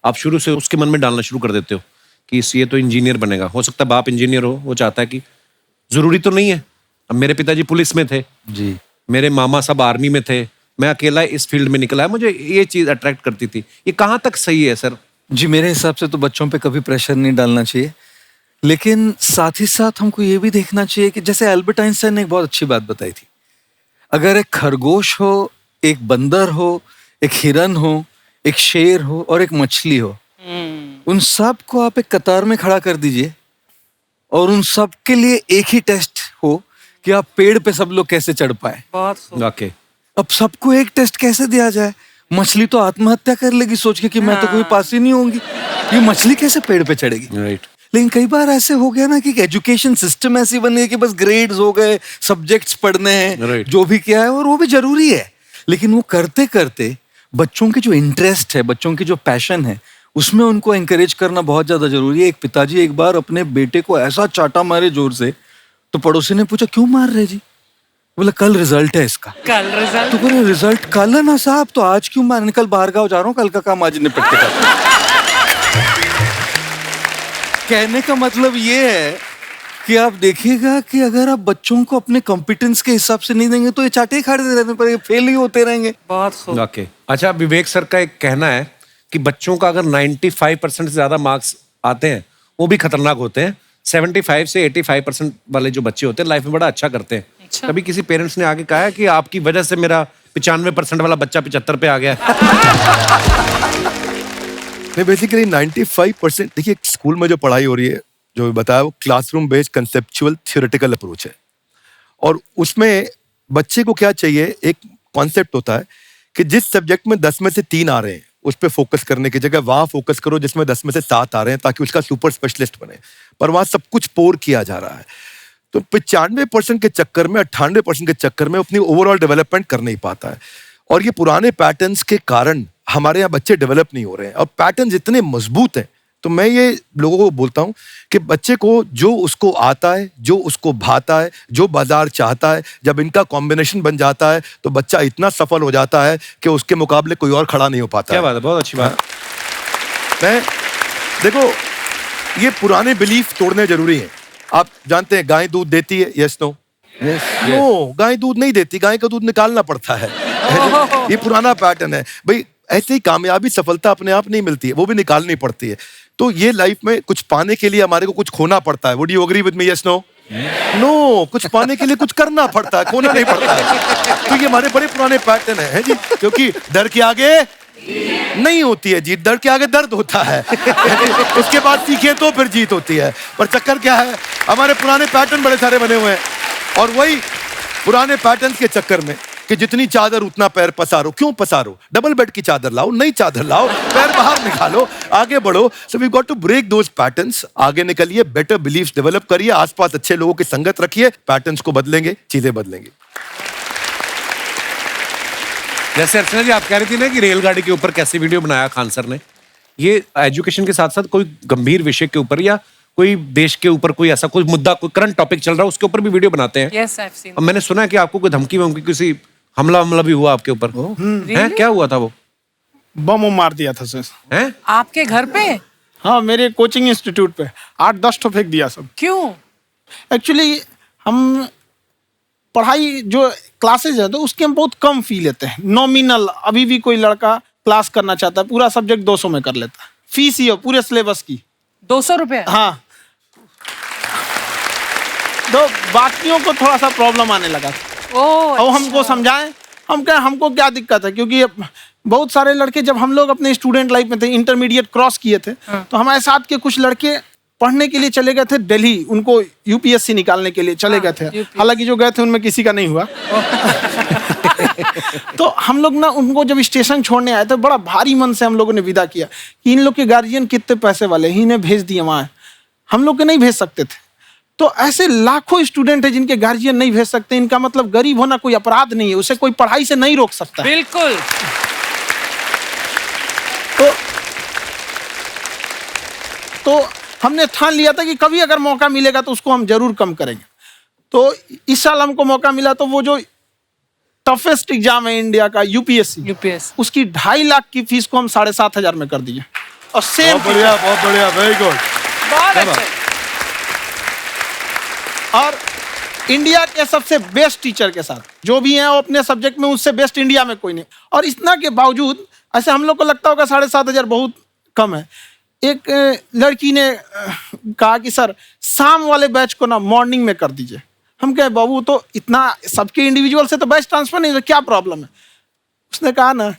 आप शुरू से उसके मन में डालना शुरू कर देते हो कि ये तो इंजीनियर बनेगा। हो सकता है बाप इंजीनियर हो, वो चाहता है कि जरूरी तो नहीं है। अब मेरे पिताजी पुलिस में थे जी, मेरे मामा सब आर्मी में थे, मैं अकेला इस फील्ड में निकला है, मुझे ये चीज अट्रैक्ट करती थी। ये कहाँ तक सही है सर? जी मेरे हिसाब से तो बच्चों पे कभी प्रेशर नहीं डालना चाहिए, लेकिन साथ ही साथ हमको ये भी देखना चाहिए कि जैसे एल्बर्ट आइंस्टाइन ने एक बहुत अच्छी बात बताई थी, अगर एक खरगोश हो, एक बंदर हो, एक हिरन हो, एक शेर हो और एक मछली हो, उन सब को आप एक कतार में खड़ा कर दीजिए और उन सब के लिए एक ही टेस्ट हो कि आप पेड़ पे सब लोग कैसे चढ़ पाए। बहुत खूब। वाकई। अब सबको एक टेस्ट कैसे दिया जाए? मछली तो आत्महत्या कर लेगी सोच के कि मैं तो कोई पास ही नहीं होंगी, ये मछली कैसे पेड़ पे चढ़ेगी? राइट। लेकिन कई बार ऐसे हो गया ना कि एजुकेशन सिस्टम ऐसी बन गई कि बस ग्रेड्स हो गए, सब्जेक्ट्स पढ़ने हैं, Right. जो भी किया है, और वो भी जरूरी है, लेकिन वो करते करते बच्चों की जो इंटरेस्ट है, बच्चों की जो पैशन है, उसमें उनको एंकरेज करना बहुत ज्यादा जरूरी है। एक पिताजी एक बार अपने बेटे को ऐसा चाटा मारे जोर से, तो पड़ोसी ने पूछा क्यों मार रहे जी? बोला कल रिजल्ट है इसका। कल रिजल्ट? तो बोले रिजल्ट कल है ना साहब, तो आज क्यों मारने? कल बाहर गाँव जा रहा हूँ, कल का काम आज निपट के करता हूं। कहने का मतलब ये है कि आप देखिएगा कि अगर आप बच्चों को अपने कॉम्पिटेंस के हिसाब से नहीं देंगे तो ये चाटे ही खाते रहने पर फेल ही होते रहेंगे। बहुत खूब। वाकई। अच्छा, विवेक सर का एक कहना है कि बच्चों का अगर 95% से ज्यादा मार्क्स आते हैं वो भी खतरनाक होते हैं। 75 से 85% वाले जो बच्चे होते हैं लाइफ में बड़ा अच्छा करते हैं। अच्छा। कभी किसी पेरेंट्स ने आगे कहा है कि आपकी वजह से मेरा 95% वाला बच्चा 75 पे आ गया? नहीं, बेसिकली 95%, देखिए स्कूल में जो पढ़ाई हो रही है, जो बताया, वो classroom based conceptual theoretical approach है, और उसमें बच्चे को क्या चाहिए, एक कॉन्सेप्ट होता है कि जिस सब्जेक्ट में 10 में से 3 आ रहे हैं उस पर फोकस करने की जगह वहां फोकस करो जिसमें 10 में से 7 आ रहे हैं, ताकि उसका सुपर स्पेशलिस्ट बने। पर वहां सब कुछ पोर किया जा रहा है, तो 95% के चक्कर में, 98% के चक्कर में अपनी ओवरऑल डेवलपमेंट कर नहीं पाता है। और ये पुराने पैटर्न्स के कारण हमारे यहाँ बच्चे डेवलप नहीं हो रहे हैं, और पैटर्न्स इतने मजबूत हैं। तो मैं ये लोगों को बोलता हूँ कि बच्चे को जो उसको आता है, जो उसको भाता है, जो बाजार चाहता है, जब इनका कॉम्बिनेशन बन जाता है तो बच्चा इतना सफल हो जाता है कि उसके मुकाबले कोई और खड़ा नहीं हो पाता। क्या बात है, बहुत अच्छी बात। मैं देखो, ये पुराने बिलीफ तोड़ने जरूरी हैं। आप जानते हैं गाय दूध देती है, यस नो? नो, गाय दूध नहीं देती, गाय का दूध निकालना पड़ता है। ये पुराना पैटर्न है भाई। ऐसे ही कामयाबी, सफलता अपने आप नहीं मिलती है, वो भी निकालनी पड़ती है। तो ये लाइफ में कुछ पाने के लिए हमारे को कुछ खोना पड़ता है। Would you agree with me, yes no? No, कुछ पाने के लिए कुछ करना पड़ता है, खोना नहीं पड़ता है। तो ये हमारे बड़े पुराने पैटर्न है जी, क्योंकि डर के आगे नहीं होती है जीत, डर के आगे दर्द होता है। उसके बाद सीखे तो फिर जीत होती है। पर चक्कर क्या है, हमारे पुराने पैटर्न बड़े सारे बने हुए हैं, और वही पुराने पैटर्न के चक्कर में कि जितनी चादर उतना पैर पसारो। क्यों पसारो? डबल बेड की चादर लाओ, नई चादर लाओ, पैर बाहर निकालो, आगे बढ़ो। So we got to break those patterns. आगे निकलिए, बेटर बिलीफ्स डेवलप करिए, आसपास अच्छे लोगों की संगत रखिए, पैटर्न्स को बदलेंगे, चीजें बदलेंगी। जैसे अर्चना जी आप कह रही थी ना कि रेलगाड़ी के ऊपर कैसे वीडियो बनाया खान सर ने, ये एजुकेशन के साथ साथ कोई गंभीर विषय के ऊपर या कोई देश के ऊपर कोई ऐसा कोई मुद्दा, कोई करंट टॉपिक चल रहा है, उसके ऊपर भी वीडियो बनाते हैं। Yes, I've seen. अब मैंने सुना है कि आपको कोई धमकी वमकी, किसी हमला भी हुआ आपके ऊपर, हैं? क्या हुआ था वो? बम मार दिया था सर। हैं? आपके घर पे? हाँ, मेरे कोचिंग इंस्टीट्यूट पे 8-10 ठो फेंक दिया सब। क्यों? एक्चुअली हम पढ़ाई जो क्लासेज है तो उसके हम बहुत कम फी लेते हैं, नॉमिनल। अभी भी कोई लड़का क्लास करना चाहता है, पूरा सब्जेक्ट 200 में कर लेता है, फीस ही है पूरे सिलेबस की 200 रुपए? हाँ। तो बाकियों को थोड़ा सा प्रॉब्लम आने लगा और हमको समझाएं, हम कहें हमको क्या दिक्कत है, क्योंकि बहुत सारे लड़के जब हम लोग अपने स्टूडेंट लाइफ में थे, इंटरमीडिएट क्रॉस किए थे, तो हमारे साथ के कुछ लड़के पढ़ने के लिए चले गए थे दिल्ली, उनको यूपीएससी निकालने के लिए चले गए थे। हालांकि जो गए थे उनमें किसी का नहीं हुआ। तो हम लोग ना उनको जब स्टेशन छोड़ने आए तो बड़ा भारी मन से हम लोगों ने विदा किया कि इन लोग के गार्जियन कितने पैसे वाले, इन्हें भेज दिए वहाँ, हम लोग के नहीं भेज सकते थे। तो ऐसे लाखों स्टूडेंट हैं जिनके गार्जियन नहीं भेज सकते। इनका मतलब गरीब होना कोई अपराध नहीं है, उसे कोई पढ़ाई से नहीं रोक सकता। बिल्कुल। तो हमने ठान लिया था कि कभी अगर मौका मिलेगा तो उसको हम जरूर कम करेंगे। तो इस साल हमको मौका मिला, तो वो जो टफेस्ट एग्जाम है इंडिया का, यूपीएससी, उसकी 2.5 लाख की फीस को हम 7,500 में कर दिए। और सेम, बहुत बढ़िया, वेरी गुड। बहुत अच्छे। और इंडिया के सबसे बेस्ट टीचर के साथ जो भी हैं वो अपने सब्जेक्ट में उससे बेस्ट इंडिया में कोई नहीं। और इतना के बावजूद ऐसे हम लोग को लगता होगा 7,500 बहुत कम है। एक लड़की ने कहा कि सर शाम वाले बैच को ना मॉर्निंग में कर दीजिए। हम कहे बाबू तो इतना सबके इंडिविजुअल से तो बैच ट्रांसफर नहीं, तो क्या प्रॉब्लम है? उसने कहा ना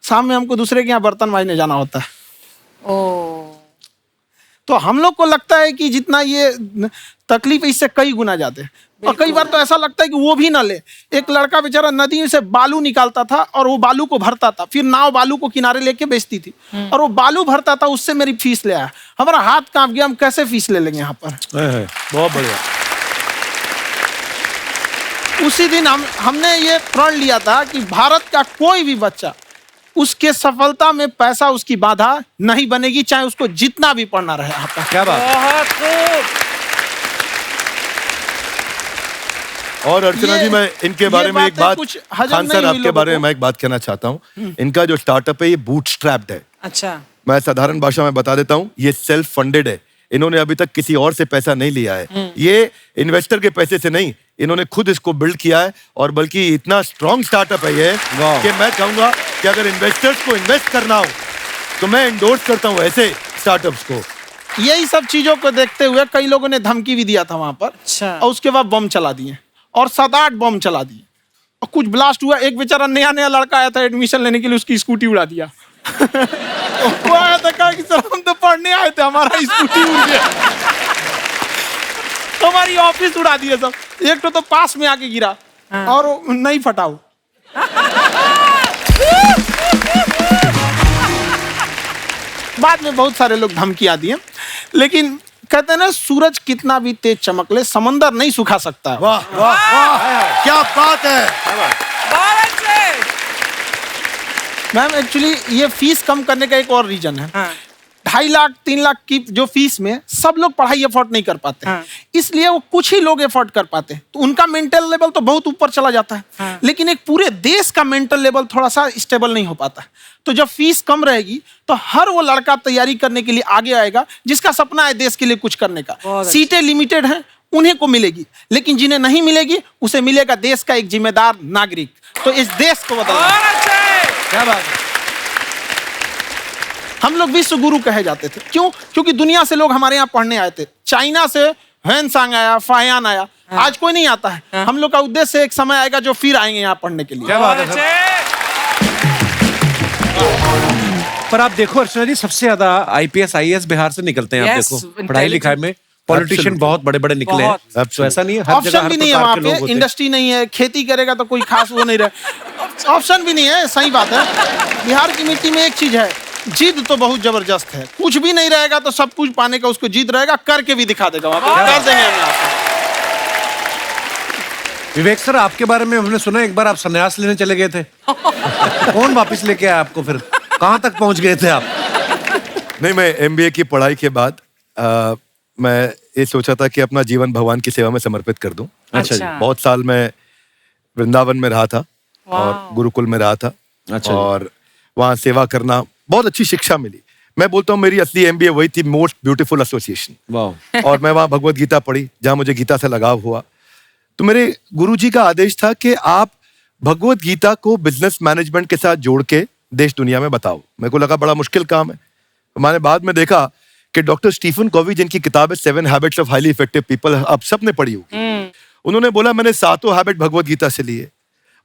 शाम में हमको दूसरे के यहाँ बर्तन मांजने जाना होता है। तो हम लोग को लगता है कि जितना ये तकलीफ है इससे कई गुना ज्यादा है। और कई बार तो ऐसा लगता है कि वो भी ना ले। एक लड़का बेचारा नदी से बालू निकालता था और वो बालू को भरता था, फिर नाव बालू को किनारे लेके बेचती थी, और वो बालू भरता था, उससे मेरी फीस ले आया। हमारा हाथ कांप गया, हम कैसे फीस ले लेंगे यहाँ पर। बहुत बढ़िया। उसी दिन हमने ये प्रण लिया था कि भारत का कोई भी बच्चा उसके सफलता में पैसा उसकी बाधा नहीं बनेगी, चाहे उसको जितना भी पढ़ना रहे यहाँ पर। क्या बात। बहुत खूब। और अर्चना जी, मैं इनके बारे में एक बात, खान सर आपके बारे में मैं एक बात कहना चाहता हूँ। इनका जो स्टार्टअप है ये बूटस्ट्रैप्ड है। अच्छा। मैं साधारण भाषा में बता देता हूँ, ये सेल्फ फंडेड है। इन्होंने अभी तक किसी और से पैसा नहीं लिया है, ये इन्वेस्टर के पैसे से नहीं, इन्होंने खुद इसको बिल्ड किया है। और बल्कि इतना स्ट्रॉन्ग स्टार्टअप है ये कि मैं कहूंगा कि अगर इन्वेस्टर्स को इन्वेस्ट करना हो तो मैं इंडोर्स करता हूँ ऐसे स्टार्टअप्स को। यही सब चीजों को देखते हुए कई लोगों ने धमकी भी दिया था वहां पर। अच्छा। और उसके बाद बम चला दिए, और 7-8 बम चला दिए, और कुछ ब्लास्ट हुआ। एक बेचारा नया लड़का आया था एडमिशन लेने के लिए, उसकी स्कूटी उड़ा दिया। वो आया था, कहा कि सर हम तो पढ़ने आए थे, हमारा स्कूटी उड़ गया। हमारी ऑफिस उड़ा दिया सब। एक तो पास में आके गिरा और नहीं फटा वो। बाद में बहुत सारे लोग धमकियां दिए, लेकिन कहते हैं ना सूरज कितना भी तेज चमक ले समंदर नहीं सुखा सकता। वाह वाह वाह, क्या बात है। मैम एक्चुअली ये फीस कम करने का एक और रीजन है। 2.5 लाख 3 लाख की जो फीस में सब लोग पढ़ाई अफोर्ड नहीं कर पाते हैं। इसलिए वो कुछ ही लोग अफोर्ड कर पाते हैं, तो उनका मेंटल लेवल तो बहुत ऊपर चला जाता है। लेकिन एक पूरे देश का मेंटल लेवल थोड़ा सा स्टेबल नहीं हो पाता। तो जब फीस कम रहेगी तो हर वो लड़का तैयारी करने के लिए आगे आएगा जिसका सपना है देश के लिए कुछ करने का। सीटें लिमिटेड हैं, उन्हें को मिलेगी, लेकिन जिन्हें नहीं मिलेगी उसे मिलेगा देश का एक जिम्मेदार नागरिक। तो इस देश को बदलना। क्या बात है। हम लोग विश्व गुरु कहे जाते थे, क्यों? क्योंकि दुनिया से लोग हमारे यहाँ पढ़ने आए थे। चाइना से ह्वेनसांग आया, फायान आया, आज कोई नहीं आता है। हम लोग का उद्देश्य एक समय आएगा जो फिर आएंगे यहाँ पढ़ने के लिए। क्या बात है सर। पर आप देखो अर्चना जी, सबसे ज्यादा आईपीएस आईएएस बिहार से निकलते हैं। आप Yes, देखो पढ़ाई लिखाई में पॉलिटिशियन बहुत बड़े बड़े निकले हैं। बहुत। तो ऐसा नहीं है, हर जगह ऑप्शन हर भी नहीं है प्रकार वहाँ के लोग पे, होते हैं। इंडस्ट्री नहीं है, खेती करेगा तो कोई खास वो नहीं रहे। ऑप्शन भी नहीं है, सही बात है। बिहार की मिट्टी में एक चीज है, जिद तो बहुत जबरदस्त है। कुछ भी नहीं रहेगा तो सब कुछ पाने का उसको जिद रहेगा, करके भी दिखा देगा। वहाँ पे कर देंगे हम आपको। विवेक सर, आपके बारे में हमने सुना एक बार आप संन्यास लेने चले गए थे। कौन वापस लेके आया आपको? फिर कहाँ तक पहुंच गए थे आप? नहीं, मैं एमबीए की पढ़ाई के बाद मैं ये सोचा था कि अपना जीवन भगवान की सेवा में समर्पित कर दूं। अच्छा जी। बहुत साल मैं वृंदावन में रहा था और गुरुकुल में रहा था। अच्छा जी। और वहाँ सेवा करना, बहुत अच्छी शिक्षा मिली। मैं बोलता हूँ मेरी असली एमबीए वही थी, मोस्ट ब्यूटीफुल एसोसिएशन। वाह। और मैं वहाँ भगवत गीता पढ़ी, जहाँ मुझे गीता से लगाव हुआ। तो मेरे गुरुजी का आदेश था कि आप भगवत गीता को बिजनेस मैनेजमेंट के साथ जोड़ के देश दुनिया में बताओ। मेरे को लगा बड़ा मुश्किल काम है। मैंने बाद में देखा कि डॉक्टर स्टीफन कोवी, जिनकी किताब है 7 habits of highly effective people, आप सबने पढ़ी होगी, उन्होंने बोला मैंने 7 हैबिट भगवत गीता से लिए।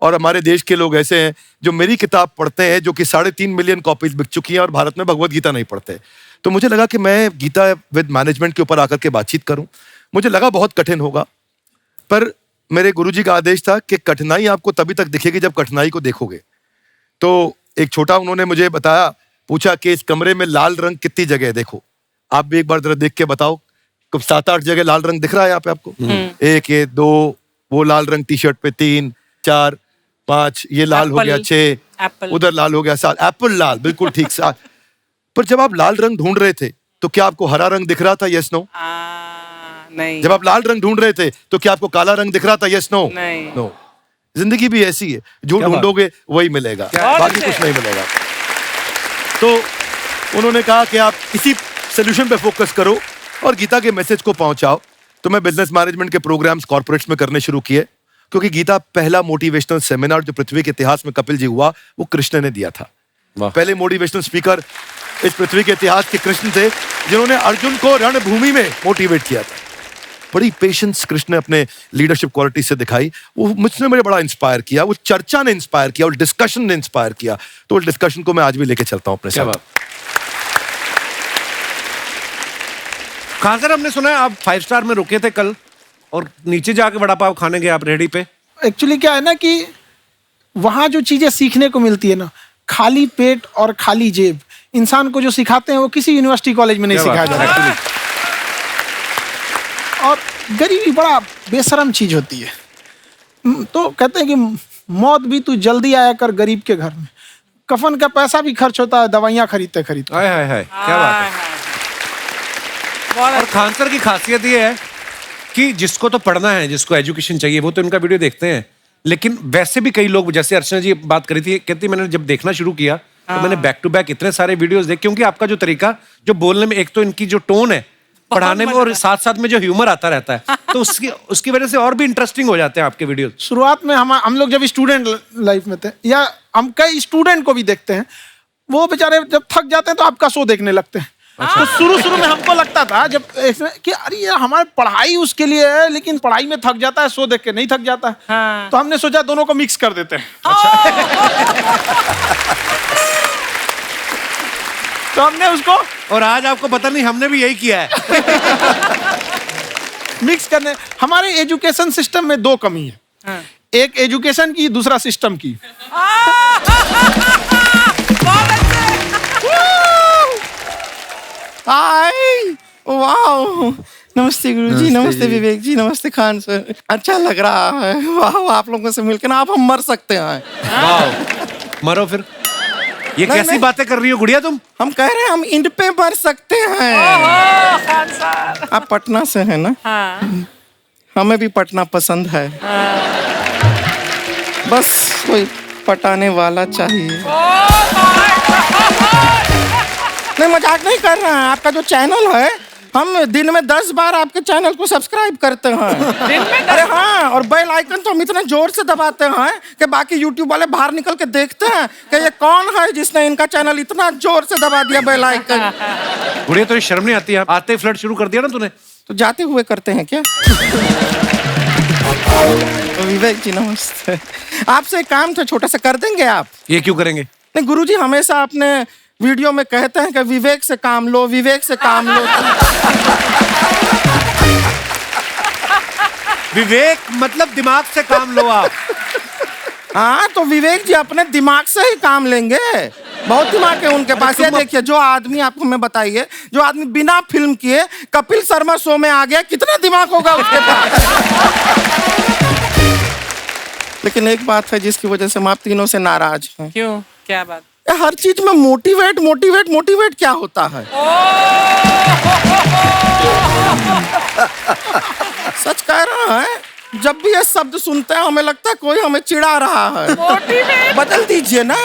और हमारे देश के लोग ऐसे हैं जो मेरी किताब पढ़ते हैं, जो कि 3.5 मिलियन कॉपीज बिक चुकी हैं, और भारत में भगवत गीता नहीं पढ़ते। तो मुझे लगा कि मैं गीता विद मैनेजमेंट के ऊपर आकर के बातचीत करूं। मुझे लगा बहुत कठिन होगा, पर मेरे गुरुजी का आदेश था कि कठिनाई आपको तभी तक दिखेगी जब कठिनाई को देखोगे। तो एक छोटा उन्होंने मुझे बताया, पूछा कि इस कमरे में लाल रंग कितनी जगह है, देखो आप भी एक बार जरा देख के बताओ। 7-8 जगह लाल रंग दिख रहा है यहाँ पे आपको? 1 ये 2, वो लाल रंग टी शर्ट पे 3 4 5, ये लाल हो गया 6, उधर लाल हो गया 7, एप्पल लाल, बिल्कुल ठीक 7। पर जब आप लाल रंग ढूंढ रहे थे तो क्या आपको हरा रंग दिख रहा था? Yes no? नहीं। जब आप लाल रंग ढूंढ रहे थे तो क्या आपको काला रंग दिख रहा था? Yes no? नहीं। नो। जिंदगी भी ऐसी है, जो ढूंढोगे वही मिलेगा, बाकी कुछ नहीं मिलेगा। तो उन्होंने कहा कि आप इसी सोल्यूशन पे फोकस करो और गीता के मैसेज को पहुंचाओ। तो मैं बिजनेस मैनेजमेंट के प्रोग्राम्स कॉर्पोरेट्स में करने शुरू किए, क्योंकि गीता पहला मोटिवेशनल सेमिनार जो पृथ्वी के इतिहास में कपिल जी हुआ, वो कृष्ण ने दिया था। पहले मोटिवेशनल स्पीकर इस पृथ्वी के इतिहास के कृष्ण थे, जिन्होंने अर्जुन को रणभूमि में मोटिवेट किया था। बड़ी पेशेंस कृष्ण ने अपने लीडरशिप क्वालिटी से दिखाई। वो मुझसे मुझे बड़ा इंस्पायर किया, वो चर्चा ने इंस्पायर किया, और डिस्कशन ने इंस्पायर किया। तो उस डिस्कशन को मैं आज भी लेके चलता हूँ अपने साथ। कहाँ सर, हमने सुना है आप 5 स्टार में रुके थे कल, और नीचे जाके वड़ा पाव खाने गए आप रेडी पे। एक्चुअली क्या है ना कि वहाँ जो चीजें सीखने को मिलती है ना, खाली पेट और खाली जेब इंसान को जो सिखाते हैं वो किसी यूनिवर्सिटी कॉलेज में नहीं सिखाया जाता। और गरीबी बड़ा बेशरम चीज होती है। तो कहते हैं कि मौत भी तू जल्दी आया कर गरीब के घर में। कफन का पैसा भी खर्च होता है दवाइयाँ खरीदते खरीदते। हाय हाय हाय, क्या बात है। और खान सर की खासियत ये है कि जिसको तो पढ़ना है, जिसको एजुकेशन चाहिए, वो तो इनका वीडियो देखते हैं। लेकिन वैसे भी कई लोग, जैसे अर्चना जी बात करी थी, कहती मैंने जब देखना शुरू किया तो मैंने बैक टू बैक इतने सारे वीडियोस देखे, क्योंकि आपका जो तरीका जो बोलने में, एक तो इनकी जो टोन है पढ़ाने में, और साथ साथ में जो ह्यूमर आता रहता है, तो उसकी वजह से और भी इंटरेस्टिंग हो जाते हैं आपके वीडियो। शुरुआत में हम लोग जब स्टूडेंट लाइफ में थे, या हम कई स्टूडेंट को भी देखते हैं, वो बेचारे जब थक जाते हैं तो आपका शो देखने लगते हैं। तो शुरू में हमको लगता था जब कि अरे यार हमारी पढ़ाई उसके लिए है, लेकिन पढ़ाई में थक जाता है, शो देख के नहीं थक जाता है। तो हमने सोचा दोनों को मिक्स कर देते हैं। तो हमने उसको, और आज आपको पता नहीं, हमने भी यही किया है। मिक्स करने। हमारे एजुकेशन सिस्टम में 2 कमी है, एक एजुकेशन की, दूसरा सिस्टम की। हाय, वाओ, नमस्ते गुरुजी, नमस्ते विवेक जी, नमस्ते खान सर। अच्छा लग रहा है, वाह, आप लोगों से मिलकर ना आप हम मर सकते हैं। वाह, मरो फिर। ये नहीं, कैसी नहीं। बातें कर रही हो गुड़िया तुम? हम कह रहे हैं हम इंड पे भर सकते हैं। ओहो, खान साहब। आप पटना से है ना? हाँ। हमें भी पटना पसंद है। बस कोई पटाने वाला चाहिए। नहीं, मजाक नहीं कर रहे हैं। आपका जो चैनल है, हम दिन में 10 बार आपके चैनल को सब्सक्राइब करते हैं। दिन में अरे हाँ, और बेल आइकन तो हम इतने जोर से दबाते हैं कि बाकी यूट्यूब वाले बाहर निकल के देखते हैं कि ये कौन है जिसने इनका चैनल इतना जोर से दबा दिया बेल आइकन। गुड़िया तो शर्म नहीं आती है? आते ही फ्लर्ट शुरू कर दिया ना तूने। तो जाते हुए करते हैं क्या? विवेक जी नमस्ते। आपसे एक काम था छोटा सा, कर देंगे आप? ये क्यों करेंगे? नहीं, गुरुजी हमेशा अपने वीडियो में कहते हैं कि विवेक से काम लो, विवेक से काम लो। विवेक मतलब दिमाग से काम लो आप। हाँ, तो विवेक जी अपने दिमाग से ही काम लेंगे। बहुत दिमाग है उनके पास। ये देखिए, जो आदमी, आपको मैं बताइए, जो आदमी बिना फिल्म किए कपिल शर्मा शो में आ गया, कितना दिमाग होगा उसके पास। लेकिन एक बात है जिसकी वजह से हम आप तीनों से नाराज हैं। क्यों? क्या बात? हर चीज में मोटिवेट मोटिवेट मोटिवेट क्या होता है? सच कह रहा है, जब भी ये शब्द सुनते हैं हमें लगता है कोई हमें चिढ़ा रहा है। मोटिवेट? बदल दीजिए ना,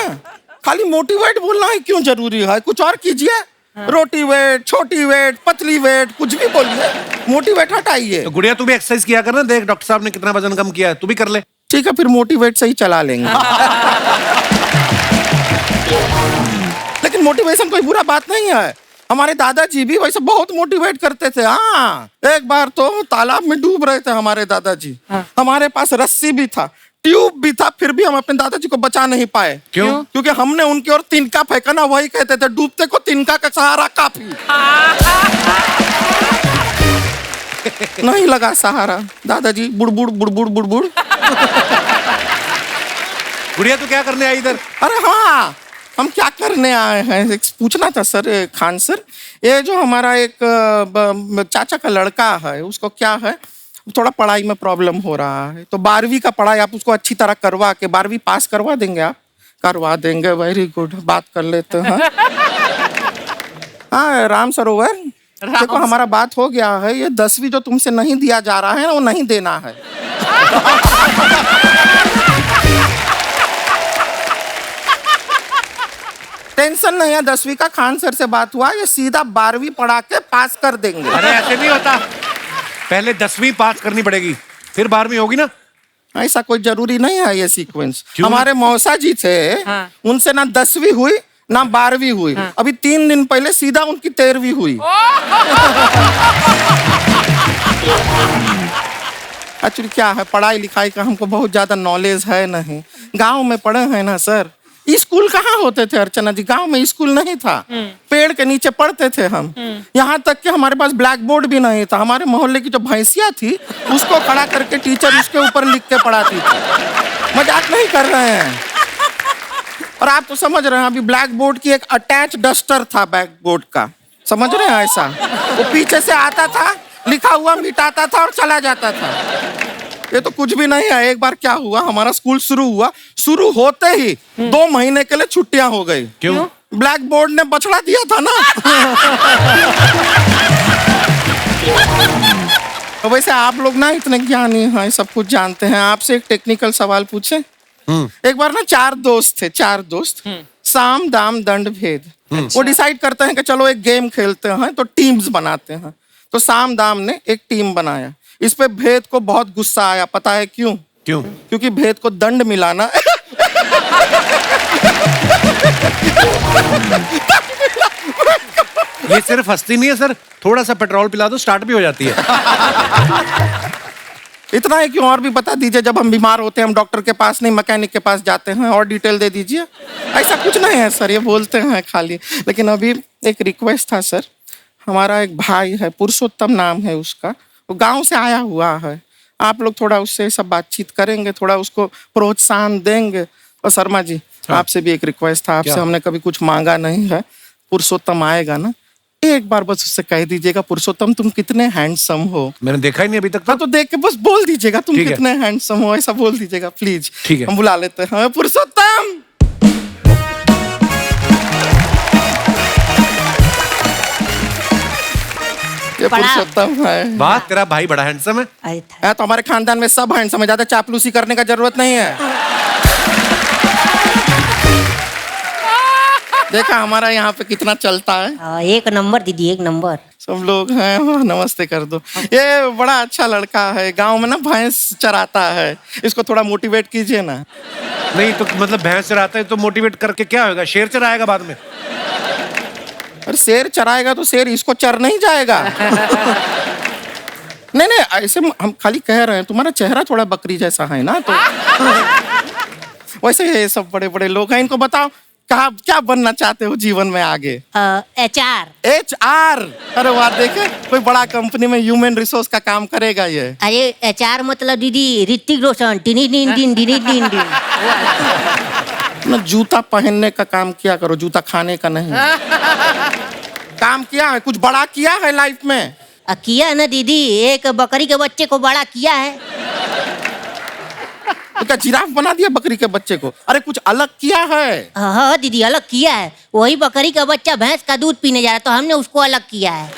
खाली मोटिवेट बोलना ही क्यों जरूरी है? कुछ और कीजिए। रोटी वेट, छोटी वेट, पतली वेट, कुछ भी बोलिए, मोटिवेट हटाइए। तो गुड़िया तू भी एक्सरसाइज किया कर ना, देख डॉक्टर साहब ने कितना वजन कम किया है, तू भी कर ले। ठीक है, फिर मोटिवेट से ही चला लेंगे। लेकिन मोटिवेशन कोई बुरा बात नहीं है। हमारे दादाजी भी वैसे बहुत मोटिवेट करते थे। हाँ, एक बार तो तालाब में डूब रहे थे हमारे दादाजी। हमारे पास रस्सी भी था, ट्यूब भी था, फिर भी हम अपने दादाजी को बचा नहीं पाए। क्यों? क्योंकि हमने उनकी ओर तिनका फेंका ना, वही कहते थे डूबते को तिनका का सहारा काफी। नहीं लगा सहारा, दादाजी बुड़बुड़ बुड़बुड़ बुड़बुड़। गुड़िया तू क्या करने आई इधर? अरे हाँ, हम क्या करने आए हैं, एक पूछना था सर, खान सर। ये जो हमारा एक चाचा का लड़का है, उसको क्या है, थोड़ा पढ़ाई में प्रॉब्लम हो रहा है। तो 12वीं का पढ़ाई आप उसको अच्छी तरह करवा के 12वीं पास करवा देंगे आप? करवा देंगे, वेरी गुड, बात कर लेते हैं। हाँ, राम सरोवर, देखो हमारा बात हो गया है। ये 10वीं जो तुमसे नहीं दिया जा रहा है वो नहीं देना है। टेंशन नहीं है, 10वीं का खान सर से बात हुआ, ये सीधा 12वीं पढ़ा के पास कर देंगे। अरे ऐसे नहीं होता, पहले 10वीं पास करनी पड़ेगी, फिर 12वीं होगी ना। ऐसा कोई जरूरी नहीं है ये सीक्वेंस। क्यों? हमारे मौसा जी थे, हाँ। उनसे ना 10वीं हुई ना 12वीं हुई। अभी 3 दिन पहले सीधा उनकी 13वीं हुई। एक्चुअली क्या है, पढ़ाई लिखाई का हमको बहुत ज्यादा नॉलेज है नहीं। गांव में पढ़े हैं ना सर। स्कूल कहाँ होते थे अर्चना जी? गांव में स्कूल नहीं था, पेड़ के नीचे पढ़ते थे हम। यहाँ तक कि हमारे पास ब्लैक बोर्ड भी नहीं था। हमारे मोहल्ले की जो भैंसिया थी उसको खड़ा करके टीचर उसके ऊपर लिख के पढ़ाती थी। मजाक नहीं कर रहे हैं। और आप तो समझ रहे हैं, अभी ब्लैक बोर्ड की एक अटैच डस्टर था बैक बोर्ड का, समझ रहे हैं? ऐसा वो पीछे से आता था, लिखा हुआ मिटाता था और चला जाता था। ये तो कुछ भी नहीं है। एक बार क्या हुआ, हमारा स्कूल शुरू हुआ, शुरू होते ही 2 महीने के लिए छुट्टियां हो गई। क्यों? ब्लैक बोर्ड ने बछड़ा दिया था ना। तो वैसे आप लोग ना इतने ज्ञानी हैं, सब कुछ जानते हैं। आपसे एक टेक्निकल सवाल पूछे। एक बार ना 4 दोस्त थे, 4 दोस्त, साम दाम दंड भेद। वो डिसाइड करते हैं कि चलो एक गेम खेलते हैं, तो टीम्स बनाते हैं। तो साम दाम ने एक टीम बनाया। इस पे भेद को बहुत गुस्सा आया। पता है क्यों? क्यों? क्योंकि भेद को दंड मिला ना। ये सिर्फ हंसती नहीं है सर, थोड़ा सा पेट्रोल पिला दो, स्टार्ट भी हो जाती है। इतना है कि और भी बता दीजिए, जब हम बीमार होते हैं हम डॉक्टर के पास नहीं मैकेनिक के पास जाते हैं, और डिटेल दे दीजिए। ऐसा कुछ नहीं है सर, ये बोलते हैं खाली। लेकिन अभी एक रिक्वेस्ट था सर, हमारा एक भाई है, पुरुषोत्तम नाम है उसका, वो गांव से आया हुआ है। आप लोग थोड़ा उससे सब बातचीत करेंगे, थोड़ा उसको प्रोत्साहन देंगे। और शर्मा जी, आपसे भी एक रिक्वेस्ट था, आपसे हमने कभी कुछ मांगा नहीं है। पुरुषोत्तम आएगा ना, एक बार बस उससे कह दीजिएगा, पुरुषोत्तम तुम कितने हैंडसम हो। मैंने देखा ही नहीं अभी तक। हाँ, तो देख के बस बोल दीजिएगा तुम ठीक है। कितने हैंडसम हो, ऐसा बोल दीजिएगा प्लीज। ठीक है। हम बुला लेते हैं पुरुषोत्तम। ये बड़ा- पुरुषोत्तम है। वाह, तेरा भाई बड़ा हैंडसम है। अरे था- है तो हमारे खानदान में सब हैंडसम है, ज्यादा चापलूसी करने का जरूरत नहीं है। देखा हमारा यहाँ पे कितना चलता है। हाँ, एक नंबर दीदी, एक नंबर। सब लोग हैं, हाँ, नमस्ते कर दो। ये बड़ा अच्छा लड़का है, गांव में ना भैंस चराता है, इसको थोड़ा मोटिवेट कीजिए ना। नहीं तो मतलब भैंस चराता है तो मोटिवेट करके क्या होगा? शेर चराएगा बाद में। अरे शेर चराएगा तो शेर इसको चर नहीं जाएगा। नहीं नहीं, ऐसे हम खाली कह रहे हैं, तुम्हारा चेहरा थोड़ा बकरी जैसा है ना, तो वैसे ये सब बड़े बड़े लोग हैं। इनको बताओ कहा क्या बनना चाहते हो जीवन में आगे? HR। HR। अरे वाह, देखे कोई बड़ा कंपनी में ह्यूमन रिसोर्स का काम करेगा ये। अरे HR मतलब दीदी Hrithik Roshan, tiny tin tin tiny tin tin. ना जूता पहनने का काम किया करो, जूता खाने का नहीं। काम किया है, कुछ बड़ा किया है लाइफ में? किया है ना दीदी, एक बकरी के बच्चे को बड़ा किया है। तो क्या जिराफ बना दिया बकरी के बच्चे को? अरे कुछ अलग किया है। हाँ दीदी, अलग किया है। वही बकरी का बच्चा भैंस का दूध पीने जा रहा है, तो हमने उसको अलग किया है।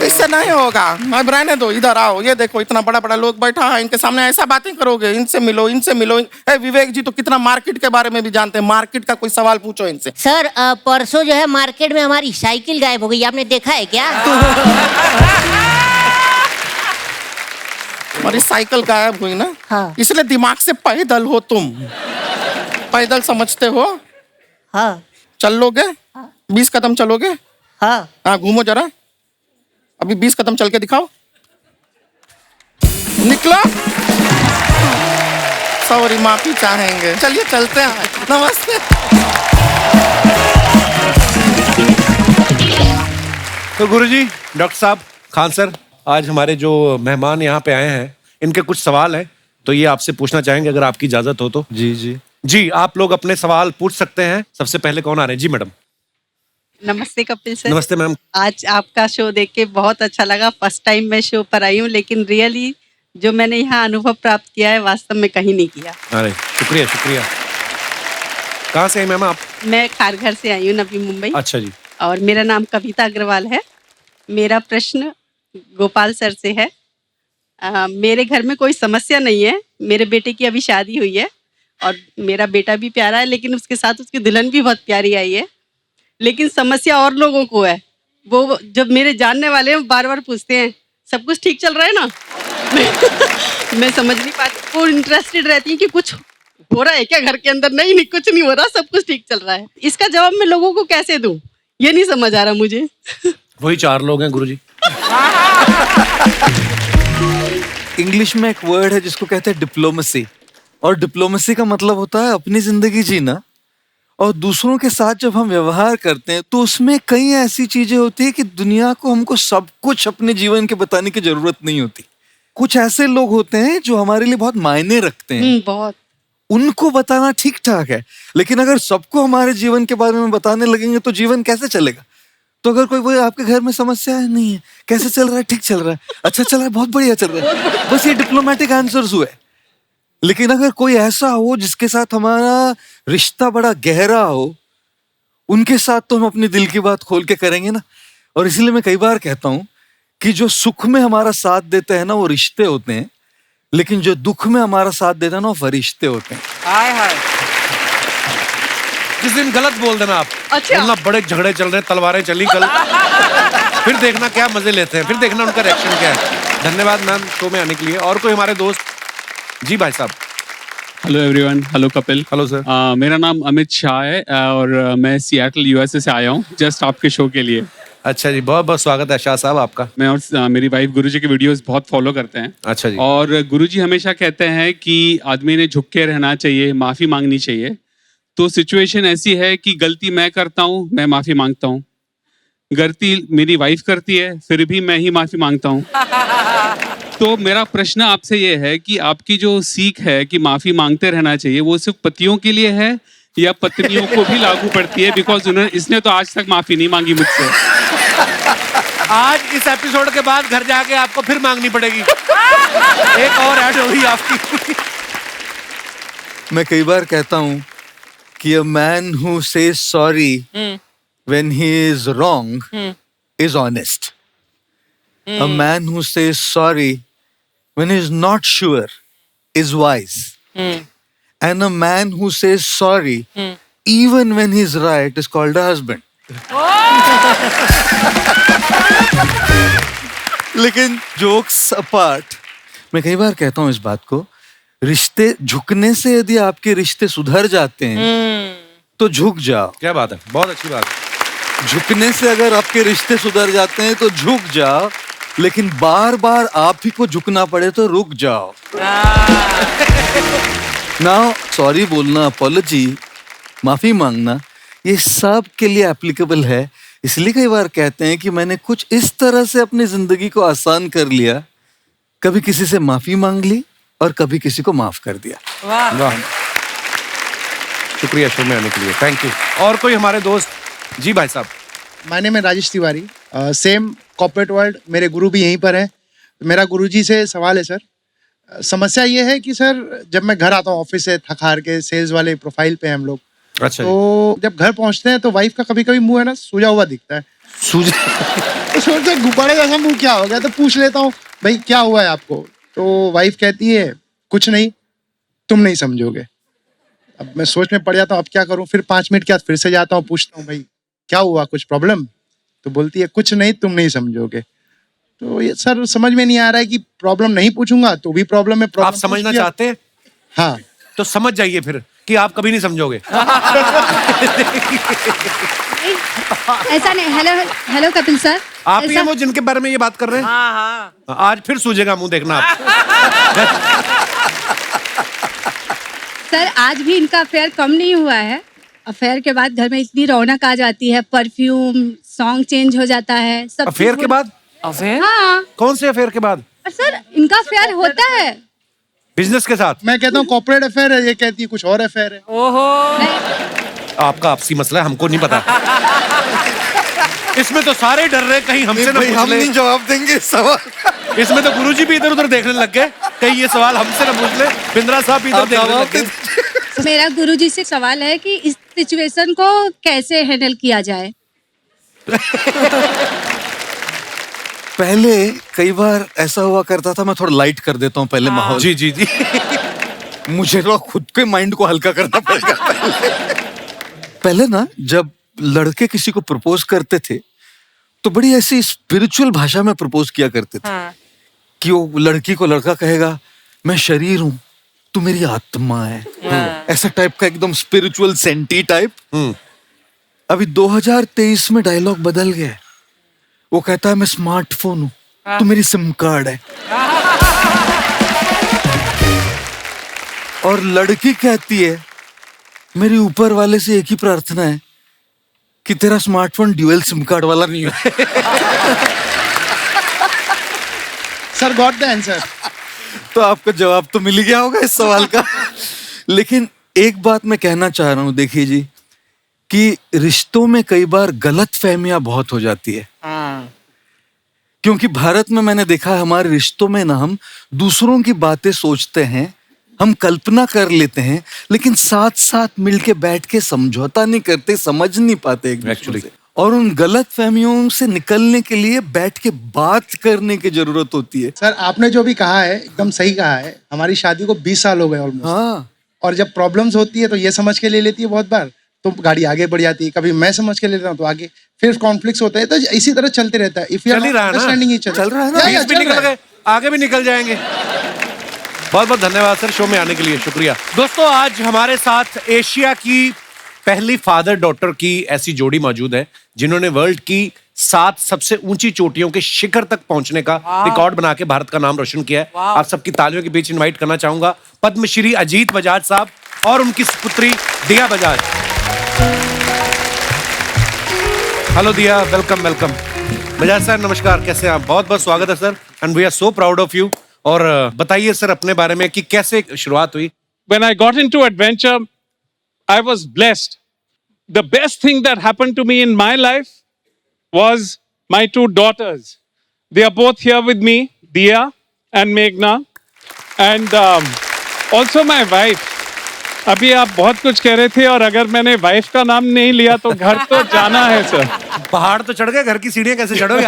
इससे नहीं होगा, अब रहने दो, इधर आओ। ये देखो इतना बड़ा बड़ा लोग बैठा है, इनके सामने ऐसा बातें करोगे? इनसे मिलो, इनसे मिलो। विवेक जी तो कितना मार्केट के बारे में भी जानते हैं, मार्केट का कोई सवाल पूछो इनसे। सर परसों जो है मार्केट में हमारी साइकिल गायब हो गई, आपने देखा है क्या? हमारी साइकिल गायब हुई ना, हाँ। इसलिए दिमाग से पैदल हो तुम। पैदल समझते हो? हाँ चलोगे? 20 कदम चलोगे? हाँ। हाँ, घूमो जरा, अभी 20 कदम चल के दिखाओ। निकलो। सॉरी, माफी चाहेंगे। चलिए चलते हैं, नमस्ते। तो गुरुजी, डॉक्टर साहब, खान सर, आज हमारे जो मेहमान यहाँ पे आए हैं, इनके कुछ सवाल हैं, तो ये आपसे पूछना चाहेंगे अगर आपकी इजाजत हो तो। जी जी जी, आप लोग अपने सवाल पूछ सकते हैं। सबसे पहले कौन आ रहे हैं? जी मैडम। नमस्ते कपिल सर। नमस्ते मैम। आज आपका शो देख के बहुत अच्छा लगा। फर्स्ट टाइम मैं शो पर आई हूँ, लेकिन रियली जो मैंने यहाँ अनुभव प्राप्त किया है वास्तव में कहीं नहीं किया। अरे शुक्रिया शुक्रिया। कहाँ से आई मैम आप? मैं खारघर से आई हूँ, नवी मुंबई। अच्छा जी। और मेरा नाम कविता अग्रवाल है। मेरा प्रश्न गोपाल सर से है। मेरे घर में कोई समस्या नहीं है। मेरे बेटे की अभी शादी हुई है और मेरा बेटा भी प्यारा है, लेकिन उसके साथ उसकी दुल्हन भी बहुत प्यारी आई है। लेकिन समस्या और लोगों को है। वो जब मेरे जानने वाले हैं बार बार पूछते हैं सब कुछ ठीक चल रहा है ना। मैं समझ नहीं पाती। वो इंटरेस्टेड रहती है कि कुछ हो रहा है क्या घर के अंदर। नहीं नहीं, कुछ नहीं हो रहा, सब कुछ ठीक चल रहा है। इसका जवाब मैं लोगों को कैसे दूं, ये नहीं समझ आ रहा मुझे। वही 4 लोग हैं गुरुजी। इंग्लिश में एक वर्ड है जिसको कहते हैं डिप्लोमेसी, और डिप्लोमेसी का मतलब होता है अपनी जिंदगी जीना। और दूसरों के साथ जब हम व्यवहार करते हैं तो उसमें कई ऐसी चीजें होती है कि दुनिया को हमको सब कुछ अपने जीवन के बताने की जरूरत नहीं होती। कुछ ऐसे लोग होते हैं जो हमारे लिए बहुत मायने रखते हैं, बहुत। उनको बताना ठीक ठाक है, लेकिन अगर सबको हमारे जीवन के बारे में बताने लगेंगे तो जीवन कैसे चलेगा? तो अगर कोई आपके घर में समस्या है, नहीं है, कैसे चल रहा है? ठीक चल रहा है, अच्छा चल रहा है, बहुत बढ़िया चल रहा है, बस ये डिप्लोमेटिक आंसर्स हुए। लेकिन अगर कोई ऐसा हो जिसके साथ हमारा रिश्ता बड़ा गहरा हो, उनके साथ तो हम अपने दिल की बात खोल के करेंगे ना। और इसलिए मैं कई बार कहता हूं कि जो सुख में हमारा साथ देते हैं ना वो रिश्ते होते हैं, लेकिन जो दुख में हमारा साथ देता है ना वो फरिश्ते होते हैं। हाय हाय। जिस दिन गलत बोल देना आप। अच्छा। बोलना बड़े झगड़े चल रहे हैं, तलवारें चली कल। फिर देखना क्या मजे लेते हैं, फिर देखना उनका रिएक्शन क्या है। धन्यवाद मैम शो में आने के लिए। और कोई हमारे दोस्त? जी भाई साहब। Hello everyone. Hello Kapil. Hello sir. मेरा नाम अमित शाह है और मैं सियाटल यूएसए से आया हूँ जस्ट आपके शो के लिए। अच्छा जी, बहुत बहुत स्वागत है शाह साहब आपका। मैं और मेरी वाइफ गुरुजी के वीडियोस बहुत फॉलो करते हैं। अच्छा जी। और गुरुजी हमेशा कहते हैं कि आदमी ने झुक के रहना चाहिए, माफ़ी मांगनी चाहिए। तो सिचुएशन ऐसी है कि गलती मैं करता हूँ, मैं माफ़ी मांगता हूँ। गलती मेरी वाइफ करती है, फिर भी मैं ही माफ़ी मांगता हूँ। तो मेरा प्रश्न आपसे ये है कि आपकी जो सीख है कि माफ़ी मांगते रहना चाहिए, वो सिर्फ पतियों के लिए है या पत्नियों को भी लागू पड़ती है? बिकॉज इसने तो आज तक माफ़ी नहीं मांगी मुझसे। आज इस एपिसोड के बाद घर जाके आपको फिर मांगनी पड़ेगी। एक और ऐड होगी आपकी। मैं कई बार कहता हूं कि a man who says sorry when he is wrong is honest. A man who says sorry when he is not sure is wise. And a man who says sorry even when he's right is called a husband. लेकिन jokes apart, मैं कई बार कहता हूं इस बात को, रिश्ते झुकने से यदि आपके रिश्ते सुधर जाते हैं तो झुक जाओ. क्या बात है, बहुत अच्छी बात है. झुकने से अगर आपके रिश्ते सुधर जाते हैं तो झुक जाओ, लेकिन बार बार आप ही को झुकना पड़े तो रुक जाओ. नाउ सॉरी बोलना, अपॉलजी, माफी मांगना, ये सब के लिए एप्लीकेबल है. इसलिए कई बार कहते हैं कि मैंने कुछ इस तरह से अपनी जिंदगी को आसान कर लिया, कभी किसी से माफी मांग ली और कभी किसी को माफ कर दिया. वाह, शुक्रिया शो में आने के लिए, थैंक यू. और कोई हमारे दोस्त? जी भाई साहब. माय नेम है Rajesh Tiwari, same corporate world, मेरे गुरु भी यहीं पर है. मेरा गुरुजी से सवाल है सर. समस्या ये है कि सर जब मैं घर आता हूँ ऑफिस से थक हार के, सेल्स वाले प्रोफाइल पे हम लोग, अच्छा. तो जब घर पहुंचते हैं तो वाइफ का कभी कभी मुंह है ना सूजा हुआ दिखता है. तो सोचते हैं गुब्बारे जैसा मुंह क्या हो गया, तो पूछ लेता हूँ भाई क्या हुआ है आपको, तो वाइफ कहती है कुछ नहीं, तुम नहीं समझोगे. अब मैं सोच में पड़ जाता हूँ अब क्या करूँ. फिर 5 मिनट के बाद फिर से जाता हूँ, पूछता हूँ भाई क्या हुआ, कुछ प्रॉब्लम, तो बोलती है कुछ नहीं, तुम नहीं समझोगे. तो ये सर समझ में नहीं आ रहा है कि प्रॉब्लम नहीं पूछूंगा तो भी प्रॉब्लम है. आप समझना चाहते हैं? हाँ, तो समझ जाइए फिर कि आप कभी नहीं समझोगे. ऐसा नहीं. हेलो हेलो कपिल सर, आप ही हैं वो जिनके बारे में ये बात कर रहे हैं? हाँ. आज फिर सूझेगा मुंह, देखना आप. सर आज भी इनका अफेयर कम नहीं हुआ है. अफेयर के बाद घर में इतनी रौनक आ जाती है, परफ्यूम, सॉन्ग चेंज हो जाता है, सब. अफेयर के बाद? अफेयर? हाँ. कौन से अफेयर के बाद? सर इनका अफेयर होता है बिजनेस के साथ. मैं कहता हूँ कॉर्पोरेट अफेयर है, ये कहती है कुछ और अफेयर है. ओहो, आपका आपसी मसला है, हमको नहीं पता. इसमें तो सारे डर रहे कहीं हमसे ना भाई, पूछ हम ले. नहीं जवाब देंगे इस सवाल. इसमें तो गुरुजी भी इधर उधर देखने लग गए, कहीं ये सवाल हमसे ना पूछ ले. बिंद्रा साहब भी इधर आप देखने जवाब लग गए. मेरा गुरुजी से सवाल है कि इस सिचुएशन को कैसे हैंडल किया जाए. पहले कई बार ऐसा हुआ करता था, मैं थोड़ा लाइट कर देता हूँ पहले माहौल. जी जी जी. मुझे तो खुद के माइंड को हल्का करना पड़ेगा. पहले ना जब लड़के किसी को प्रपोज करते थे तो बड़ी ऐसी स्पिरिचुअल भाषा में प्रपोज किया करते थे. कि वो लड़की को लड़का कहेगा मैं शरीर हूँ, तू मेरी आत्मा है. ऐसा टाइप का एकदम स्पिरिचुअल सेंटी टाइप. अभी 2023 में डायलॉग बदल गया. वो कहता है मैं स्मार्टफोन हूँ, तू मेरी सिम कार्ड है. और लड़की कहती है मेरी ऊपर वाले से एक ही प्रार्थना है कि तेरा स्मार्टफोन ड्यूअल सिम कार्ड वाला नहीं हो. Sir got the answer. तो आपको जवाब तो मिल ही गया होगा इस सवाल का. लेकिन एक बात मैं कहना चाह रहा हूं, देखिए जी, कि रिश्तों में कई बार गलत फहमियां बहुत हो जाती है. क्योंकि भारत में मैंने देखा है हमारे रिश्तों में ना हम दूसरों की बातें सोचते हैं, हम कल्पना कर लेते हैं, लेकिन साथ साथ मिलके बैठ के समझौता नहीं करते, समझ नहीं पाते एक दूसरे से. और उन गलत फहमियों से निकलने के लिए बैठ के बात करने की जरूरत होती है. सर आपने जो भी कहा है एकदम सही कहा है. हमारी शादी को 20 साल हो गए ऑलमोस्ट. हाँ. और जब प्रॉब्लम्स होती है तो ये समझ के ले लेती है बहुत बार, तो गाड़ी आगे बढ़ जाती है. कभी मैं समझ के लेता हूँ तो आगे, फिर कॉन्फ्लिक्ट्स होते हैं, तो इसी तरह चलते रहता है. चल ही रहा है ना, चल रहा है ना. 20 भी निकल गए, आगे भी निकल जाएंगे. बहुत बहुत धन्यवाद सर शो में आने के लिए, शुक्रिया. दोस्तों आज हमारे साथ एशिया की पहली फादर डॉटर की ऐसी जोड़ी मौजूद है जिन्होंने वर्ल्ड की 7 सबसे ऊंची चोटियों के शिखर तक पहुंचने का रिकॉर्ड बना के भारत का नाम रोशन किया है. आप सबकी तालियों के बीच इनवाइट करना चाहूंगा पद्मश्री अजीत बजाज साहब और उनकी पुत्री Diya Bajaj. Hello Diya, welcome welcome. Bajaj sir नमस्कार, कैसे हैं आप? बहुत बहुत स्वागत है सर, and we are so proud of you. और बताइए सर अपने बारे में कि कैसे शुरुआत हुई. When I got into adventure, I was blessed. The best thing that happened to me in my life was my 2 daughters. They are both here with me, Dia and Meghna. And also my wife. अभी आप बहुत कुछ कह रहे थे और अगर मैंने वाइफ का नाम नहीं लिया तो घर तो जाना है सर। पहाड़ तो चढ़ गए, घर की सीढ़ियां कैसे चढ़ोगे?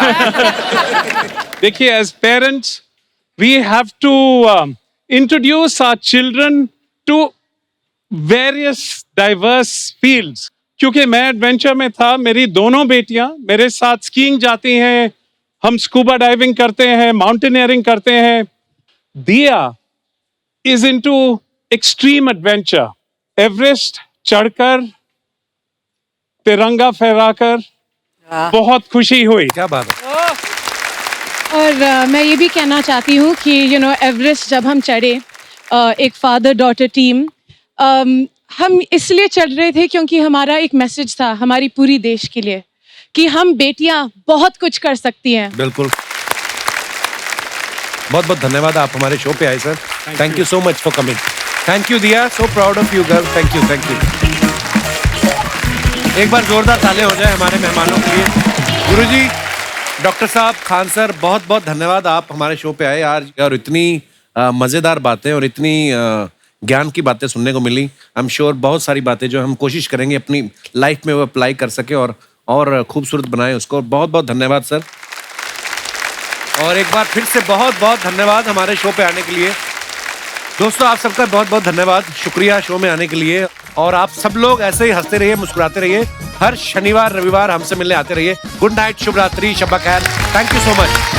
देखिए, as parents we have to introduce our children to various diverse fields. क्योंकि मैं एडवेंचर में था, मेरी दोनों बेटियां मेरे साथ स्कीइंग जाती हैं, हम स्कूबा डाइविंग करते हैं, माउंटेनियरिंग करते हैं। दिया is into extreme adventure, Everest चढ़कर, तिरंगा फहराकर, बहुत खुशी हुई। क्या बात है। और मैं ये भी कहना चाहती हूँ कि एवरेस्ट जब हम चढ़े, एक फादर डॉटर टीम, हम इसलिए चढ़ रहे थे क्योंकि हमारा एक मैसेज था हमारी पूरी देश के लिए कि हम बेटियां बहुत कुछ कर सकती हैं। बिल्कुल। बहुत बहुत धन्यवाद, आप हमारे शो पे आए sir. Thank you so much for coming. Thank you Dia, so proud of you girl. Thank you, thank you. एक बार जोरदार ताले हो जाए हमारे मेहमानों के लिए। गुरुजी, डॉक्टर साहब, खान सर, बहुत बहुत धन्यवाद, आप हमारे शो पे आए आज और इतनी मजेदार बातें और इतनी ज्ञान की बातें सुनने को मिली। आई एम श्योर बहुत सारी बातें जो हम कोशिश करेंगे अपनी लाइफ में वो अप्लाई कर सके और खूबसूरत बनाए उसको। बहुत बहुत धन्यवाद सर। और एक बार फिर से बहुत बहुत धन्यवाद हमारे शो पे आने के लिए। दोस्तों, आप सबका बहुत बहुत धन्यवाद, शुक्रिया शो में आने के लिए। और आप सब लोग ऐसे ही हंसते रहिए, मुस्कुराते रहिए। हर शनिवार रविवार हमसे मिलने आते रहिए। गुड नाइट, शुभ रात्रि, शब्बा खैर। Thank you so much.